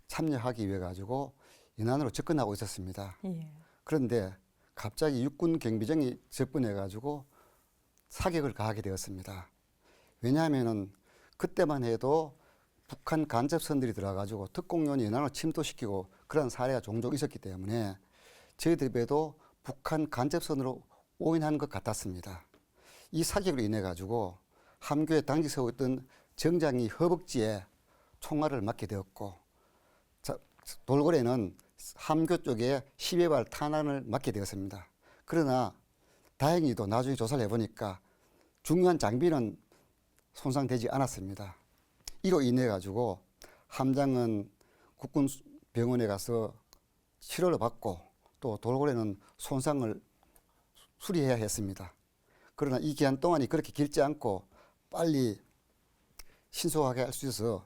참여하기 위해 가지고 인안으로 접근하고 있었습니다. 예. 그런데 갑자기 육군 경비정이 접근해 가지고 사격을 가하게 되었습니다. 왜냐하면은 그때만 해도 북한 간접선들이 들어가지고 특공요원이 연안을 침투시키고 그런 사례가 종종 있었기 때문에 저희들 배도 북한 간접선으로 오인한 것 같았습니다. 이 사격으로 인해 가지고 함교에 당시 서고 있던 정장이 허벅지에 총알을 맞게 되었고 돌고래는 함교 쪽에 10여 발 탄환을 맞게 되었습니다. 그러나 다행히도 나중에 조사를 해보니까 중요한 장비는 손상되지 않았습니다. 이로 인해 가지고 함장은 국군 병원에 가서 치료를 받고 또 돌고래는 손상을 수리해야 했습니다. 그러나 이 기간 동안이 그렇게 길지 않고 빨리 신속하게 할 수 있어서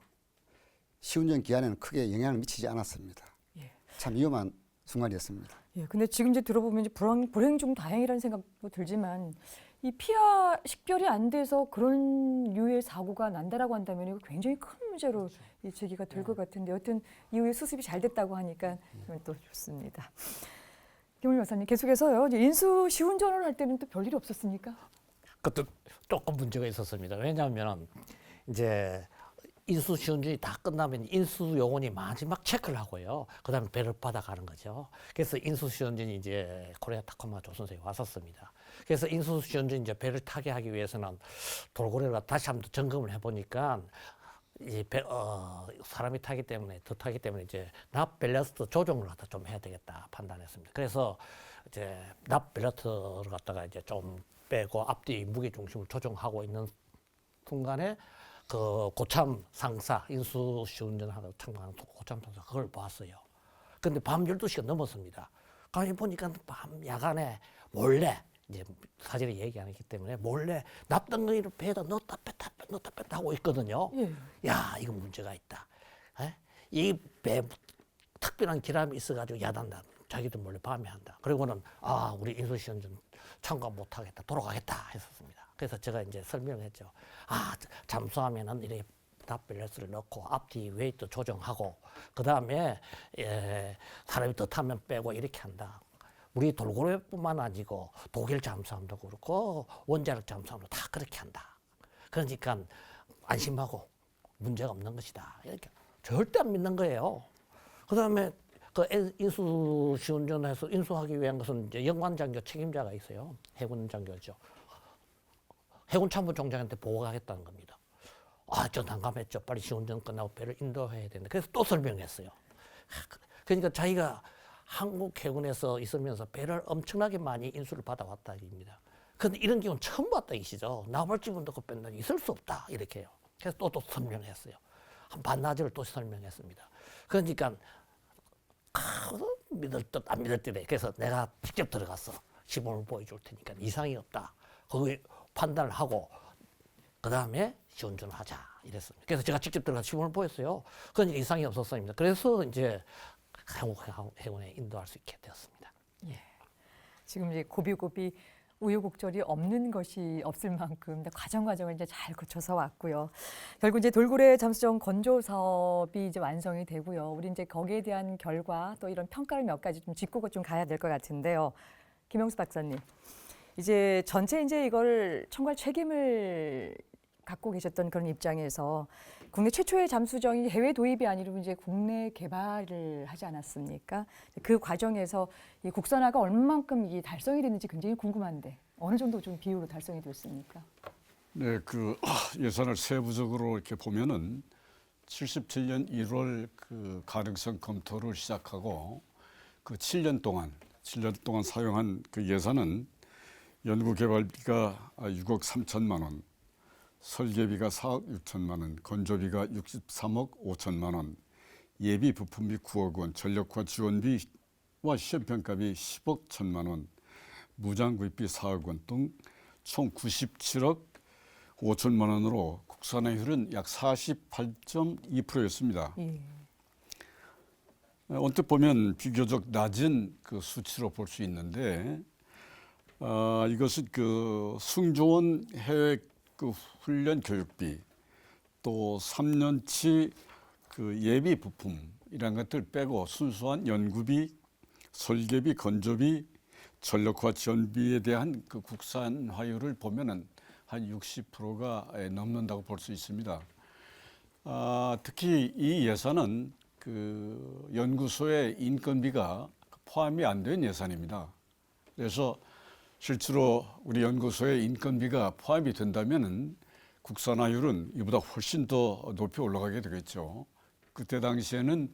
시운전 기한에는 크게 영향을 미치지 않았습니다. 예. 참 위험한 순간이었습니다. 예, 근데 지금 이제 들어보면 이제 불행 중 다행이라는 생각도 들지만 이 피하 식별이 안 돼서 그런 유의 사고가 난다라고 한다면 이거 굉장히 큰 문제로 이 제기가 될 것 같은데 여튼 이후에 수습이 잘 됐다고 하니까 또 좋습니다. 김은희 박사님 계속해서요. 이제 인수 시운전을 할 때는 또 별일이 없었습니까? 그것도 조금 문제가 있었습니다. 왜냐하면 이제 인수 시운전이 다 끝나면 인수 요원이 마지막 체크를 하고요. 그다음에 배를 받아가는 거죠. 그래서 인수 시운전이 이제 코리아 타코마 조선소에 왔었습니다. 그래서 인수 시운전 이제 배를 타게 하기 위해서는 돌고래가 다시 한번 점검을 해보니까 이 사람이 타기 때문에 더 타기 때문에 이제 납 밸러스트 조정을 갖다 좀 해야 되겠다 판단했습니다. 그래서 이제 납 밸러스트를 갖다가 이제 좀 빼고 앞뒤 무게 중심을 조정하고 있는 순간에 그 고참 상사 인수 시운전하고 참가하는 고참 상사 그걸 보았어요. 근데 밤 12시가 넘었습니다. 가만히 보니까 밤 야간에 몰래 이제 사실을 얘기 안 했기 때문에 몰래 납덩어리를 배에다 넣었다 뺐다 하고 있거든요. 예. 야, 이거 문제가 있다. 이 배 특별한 기람이 있어가지고 야단다. 자기도 몰래 밤에 한다. 그리고는 우리 인수시운전 참가 못하겠다. 돌아가겠다 했었습니다. 그래서 제가 이제 설명했죠. 잠수하면은 이렇게 납밸런스를 넣고 앞뒤 웨이트 조정하고 그 다음에 사람이 더 타면 빼고 이렇게 한다. 우리 돌고래뿐만 아니고 독일 잠수함도 그렇고 원자력 잠수함도 다 그렇게 한다. 그러니까 안심하고 문제가 없는 것이다. 이렇게 절대 안 믿는 거예요. 그 다음에 그 인수 시운전해서 인수하기 위한 것은 이제 영관장교 책임자가 있어요. 해군 장교죠. 해군 참모총장한테 보고하겠다는 겁니다. 저 난감했죠. 빨리 시운전 끝나고 배를 인도해야 되는데 그래서 또 설명했어요. 그러니까 자기가 한국 해군에서 있으면서 배를 엄청나게 많이 인수를 받아왔다 입니다. 그런데 이런 경우는 처음 봤다 이시죠. 나발집은 넣고 뺀다 있을 수 없다 이렇게요. 그래서 또 설명했어요. 한 반나절을 또 설명했습니다. 그러니까 믿을 듯 안 믿을 듯해. 그래서 내가 직접 들어가서 시범을 보여줄 테니까 이상이 없다. 거기 판단을 하고 그 다음에 시운전을 하자 이랬습니다. 그래서 제가 직접 들어가서 시범을 보였어요. 그건 이상이 없었습니다. 그래서 이제 한국 해군에 인도할 수 있게 되었습니다. 예. 지금 이제 고비고비 우여곡절이 없는 것이 없을 만큼 과정을 이제 잘 거쳐서 왔고요. 결국 이제 돌고래 잠수정 건조 사업이 이제 완성이 되고요. 우리 이제 거기에 대한 결과 또 이런 평가를 몇 가지 좀 짚고 좀 가야 될 것 같은데요. 김영수 박사님, 이제 전체 이제 이걸 총괄 책임을 갖고 계셨던 그런 입장에서 국내 최초의 잠수정이 해외 도입이 아니라 이제 국내 개발을 하지 않았습니까? 그 과정에서 이 국산화가 얼마만큼 이 달성이 됐는지 굉장히 궁금한데 어느 정도 좀 비율로 달성이 됐습니까? 네, 그 예산을 세부적으로 이렇게 보면은 77년 1월 그 가능성 검토를 시작하고 그 7년 동안 사용한 그 예산은 연구개발비가 6억 3천만 원, 설계비가 4억 6천만 원, 건조비가 63억 5천만 원, 예비 부품비 9억 원, 전력화 지원비와 시험평가비 10억 1천만 원, 무장구입비 4억 원 등 총 97억 5천만 원으로 국산화율은 약 48.2%였습니다. 예. 언뜻 보면 비교적 낮은 그 수치로 볼 수 있는데 이것은 그 승조원 해외 그 훈련 교육비 또 3년치 그 예비 부품 이런 것들 빼고 순수한 연구비, 설계비, 건조비, 전력화 지원비에 대한 그 국산화율을 보면은 한 60%가 넘는다고 볼 수 있습니다. 특히 이 예산은 그 연구소의 인건비가 포함이 안 된 예산입니다. 그래서 실제로 우리 연구소의 인건비가 포함이 된다면은 국산화율은 이보다 훨씬 더 높이 올라가게 되겠죠. 그때 당시에는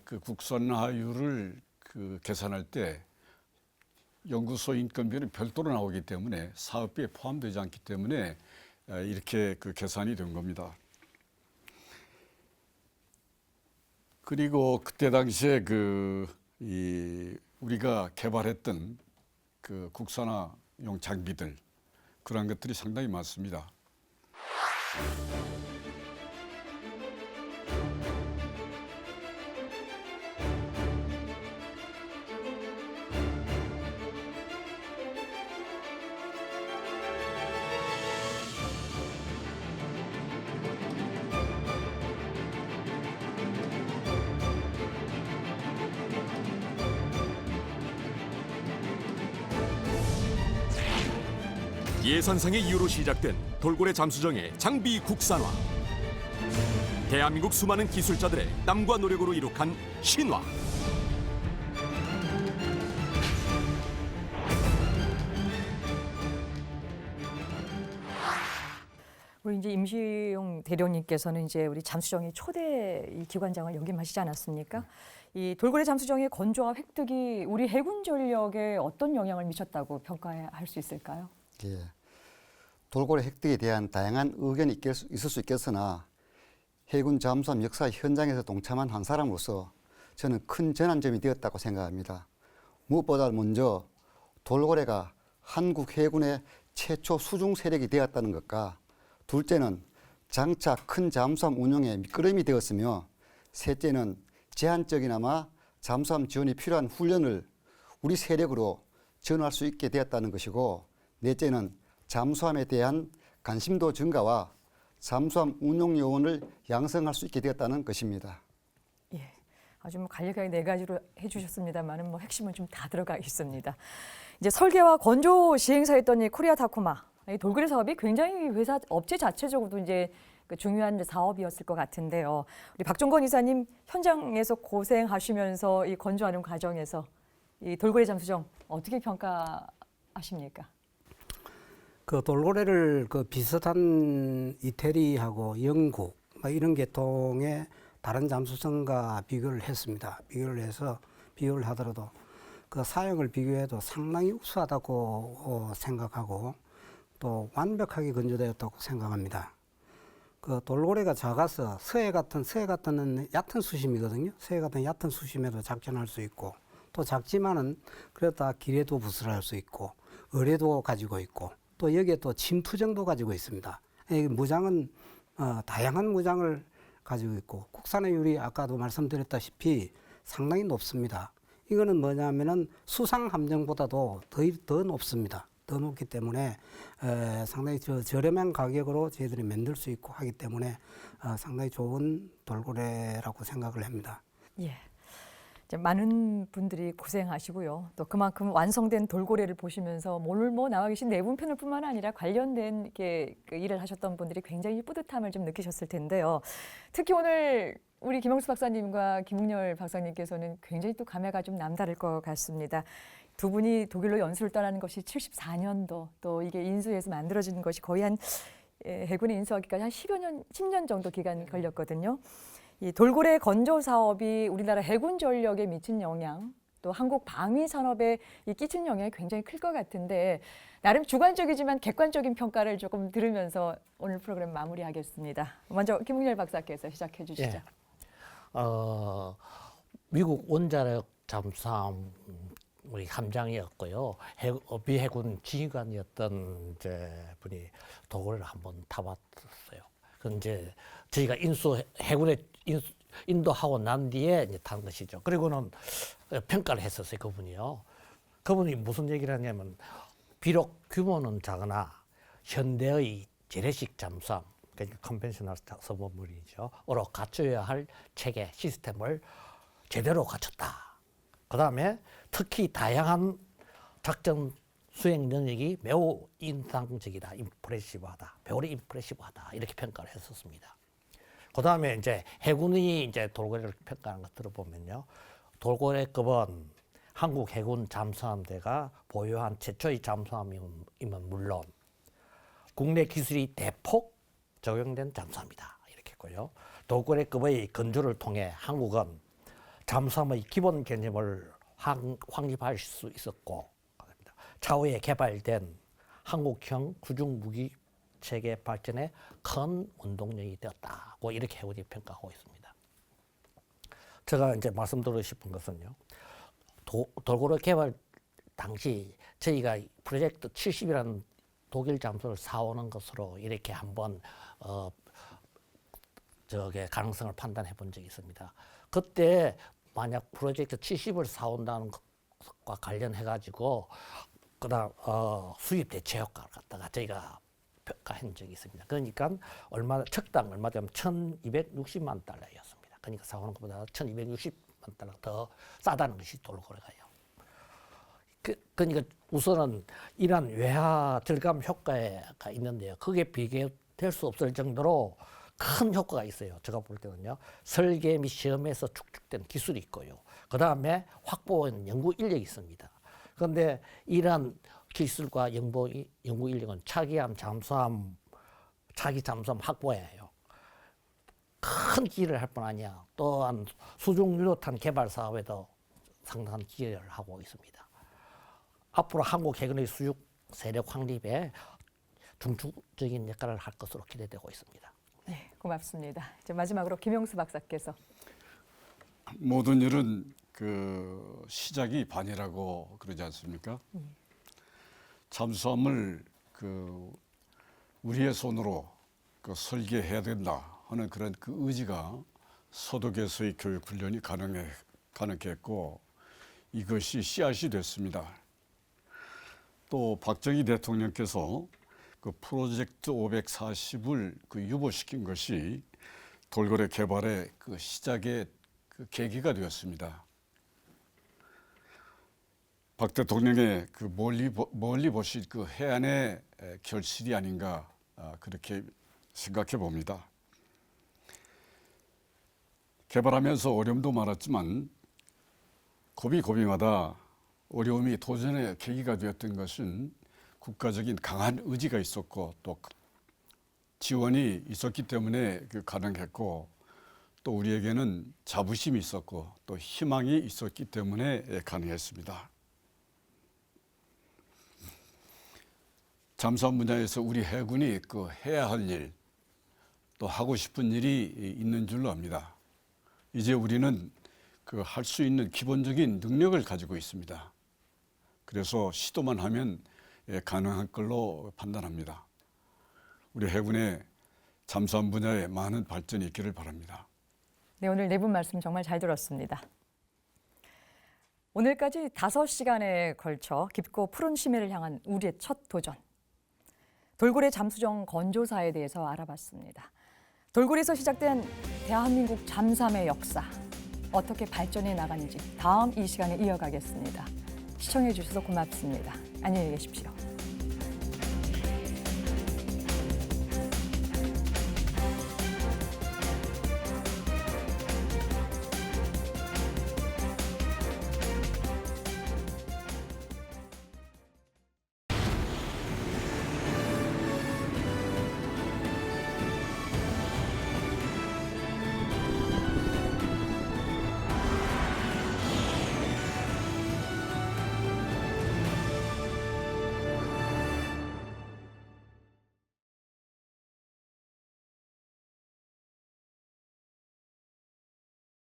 그 국산화율을 그 계산할 때 연구소 인건비는 별도로 나오기 때문에 사업비에 포함되지 않기 때문에 이렇게 그 계산이 된 겁니다. 그리고 그때 당시에 우리가 개발했던 그 국산화용 장비들 그런 것들이 상당히 많습니다. 예산상의 이유로 시작된 돌고래 잠수정의 장비 국산화. 대한민국 수많은 기술자들의 땀과 노력으로 이룩한 신화. 우리 이제 임시용 대령님께서는 이제 우리 잠수정의 초대 이 기관장을 역임하시지 않았습니까? 이 돌고래 잠수정의 건조와 획득이 우리 해군 전력에 어떤 영향을 미쳤다고 평가할 수 있을까요? 예. 돌고래 획득에 대한 다양한 의견이 있을 수 있겠으나 해군 잠수함 역사 현장에서 동참한 한 사람으로서 저는 큰 전환점이 되었다고 생각합니다. 무엇보다 먼저 돌고래가 한국 해군의 최초 수중 세력이 되었다는 것과 둘째는 장차 큰 잠수함 운용에 밑거름이 되었으며 셋째는 제한적이나마 잠수함 지원이 필요한 훈련을 우리 세력으로 지원할 수 있게 되었다는 것이고 넷째는 잠수함에 대한 관심도 증가와 잠수함 운용 요원을 양성할 수 있게 되었다는 것입니다. 예, 아주 간략하게 네 가지로 해주셨습니다만은 핵심은 좀 다 들어가 있습니다. 이제 설계와 건조 시행사였던 이 코리아 타코마 이 돌고래 사업이 굉장히 회사 업체 자체적으로도 이제 그 중요한 사업이었을 것 같은데요. 우리 박종건 이사님 현장에서 고생하시면서 이 건조하는 과정에서 이 돌고래 잠수정 어떻게 평가하십니까? 그 돌고래를 그 비슷한 이태리하고 영국 이런 계통의 다른 잠수정과 비교를 했습니다. 비교를 하더라도 그 사용을 비교해도 상당히 우수하다고 생각하고 또 완벽하게 건조되었다고 생각합니다. 그 돌고래가 작아서 서해 같은 얕은 수심이거든요. 서해 같은 얕은 수심에도 작전할 수 있고 또 작지만은 그래도 다 기뢰도 부술할 수 있고 어뢰도 가지고 있고 또 여기에 또 침투정도 가지고 있습니다. 이 무장은 다양한 무장을 가지고 있고 국산화율이 아까도 말씀드렸다시피 상당히 높습니다. 이거는 뭐냐면은 수상 함정보다도 더 높습니다. 더 높기 때문에 상당히 저렴한 가격으로 저희들이 만들 수 있고 하기 때문에 상당히 좋은 돌고래라고 생각을 합니다. 예. 이제 많은 분들이 고생하시고요. 또 그만큼 완성된 돌고래를 보시면서 오늘 나와 계신 네 분 패널뿐만 아니라 관련된 이렇게 그 일을 하셨던 분들이 굉장히 뿌듯함을 좀 느끼셨을 텐데요. 특히 오늘 우리 김영수 박사님과 김웅열 박사님께서는 굉장히 또 감회가 좀 남다를 것 같습니다. 두 분이 독일로 연수를 떠나는 것이 74년도, 또 이게 인수해서 만들어지는 것이 거의 한 해군에 인수하기까지 한 10년 정도 기간이 걸렸거든요. 이 돌고래 건조 사업이 우리나라 해군 전력에 미친 영향, 또 한국 방위 산업에 끼친 영향이 굉장히 클 것 같은데 나름 주관적이지만 객관적인 평가를 조금 들으면서 오늘 프로그램 마무리하겠습니다. 먼저 김웅열 박사께서 시작해 주시죠. 예. 미국 원자력 잠수함 우리 함장이었고요. 미해군 지휘관이었던 이제 분이 돌고래를 한번 타봤어요. 그 이제 저희가 해군에 인도하고 난 뒤에 이제 탄 것이죠. 그리고는 평가를 했었어요, 그분이요. 그분이 무슨 얘기를 하냐면 비록 규모는 작으나 현대의 재래식 잠수함, 그러니까 컨벤셔널 서브머린이죠.으로 갖춰야 할 체계 시스템을 제대로 갖췄다. 그다음에 특히 다양한 작전 수행 능력이 매우 인상적이다, 임프레시브하다, 매우 임프레시브하다 이렇게 평가를 했었습니다. 그다음에 이제 해군이 이제 돌고래를 평가하는 거 들어보면요, 돌고래급은 한국 해군 잠수함대가 보유한 최초의 잠수함이면 물론 국내 기술이 대폭 적용된 잠수함이다 이렇게 했고요. 돌고래급의 건조를 통해 한국은 잠수함의 기본 개념을 확립할 수 있었고, 차후에 개발된 한국형 구중 무기 체계 발전에 큰 원동력이 되었다고 이렇게 해군이 평가하고 있습니다. 제가 이제 말씀드리고 싶은 것은요, 돌고래 개발 당시 저희가 프로젝트 70이라는 독일 잠수를 사오는 것으로 이렇게 한번 가능성을 판단해 본 적이 있습니다. 그때 만약 프로젝트 70을 사온다는 것과 관련해 가지고 그다음 수입 대체 효과를 갖다가 저희가 평가한 적이 있습니다. 그러니까 척당 얼마 되면 1,260만 달러였습니다. 그러니까 사오는 것보다 1,260만 달러 더 싸다는 것이 돌고래가요. 그러니까 우선은 이러한 외화 절감 효과가 있는데요. 그게 비교될 수 없을 정도로 큰 효과가 있어요. 제가 볼 때는요, 설계 및 시험에서 축적된 기술이 있고요. 그 다음에 확보한 연구 인력이 있습니다. 그런데 이러한 기술과 연구 인력은 차기 잠수함 확보해야 해요. 큰 기여를 할 뿐 아니야. 또한 수중 유도탄 개발 사업에도 상당한 기여를 하고 있습니다. 앞으로 한국 해군의 수육 세력 확립에 중추적인 역할을 할 것으로 기대되고 있습니다. 네, 고맙습니다. 이제 마지막으로 김용수 박사께서. 모든 일은 그 시작이 반이라고 그러지 않습니까? 잠수함을 그 우리의 손으로 그 설계해야 된다 하는 그런 그 의지가 서독에서의 교육 훈련이 가능했고 이것이 씨앗이 됐습니다. 또 박정희 대통령께서 그 프로젝트 540을 그 유보시킨 것이 돌고래 개발의 그 시작의 그 계기가 되었습니다. 박 대통령의 그 멀리 보실 그 해안의 결실이 아닌가 그렇게 생각해 봅니다. 개발하면서 어려움도 많았지만 고비마다 어려움이 도전의 계기가 되었던 것은 국가적인 강한 의지가 있었고 또 지원이 있었기 때문에 가능했고 또 우리에게는 자부심이 있었고 또 희망이 있었기 때문에 가능했습니다. 잠수함 분야에서 우리 해군이 그 해야 할 일, 또 하고 싶은 일이 있는 줄로 압니다. 이제 우리는 그 할 수 있는 기본적인 능력을 가지고 있습니다. 그래서 시도만 하면 가능한 걸로 판단합니다. 우리 해군의 잠수함 분야에 많은 발전이 있기를 바랍니다. 네, 오늘 네 분 말씀 정말 잘 들었습니다. 오늘까지 5시간에 걸쳐 깊고 푸른 심해를 향한 우리의 첫 도전. 돌고래 잠수정 건조사에 대해서 알아봤습니다. 돌고래에서 시작된 대한민국 잠수함의 역사, 어떻게 발전해 나가는지 다음 이 시간에 이어가겠습니다. 시청해 주셔서 고맙습니다. 안녕히 계십시오.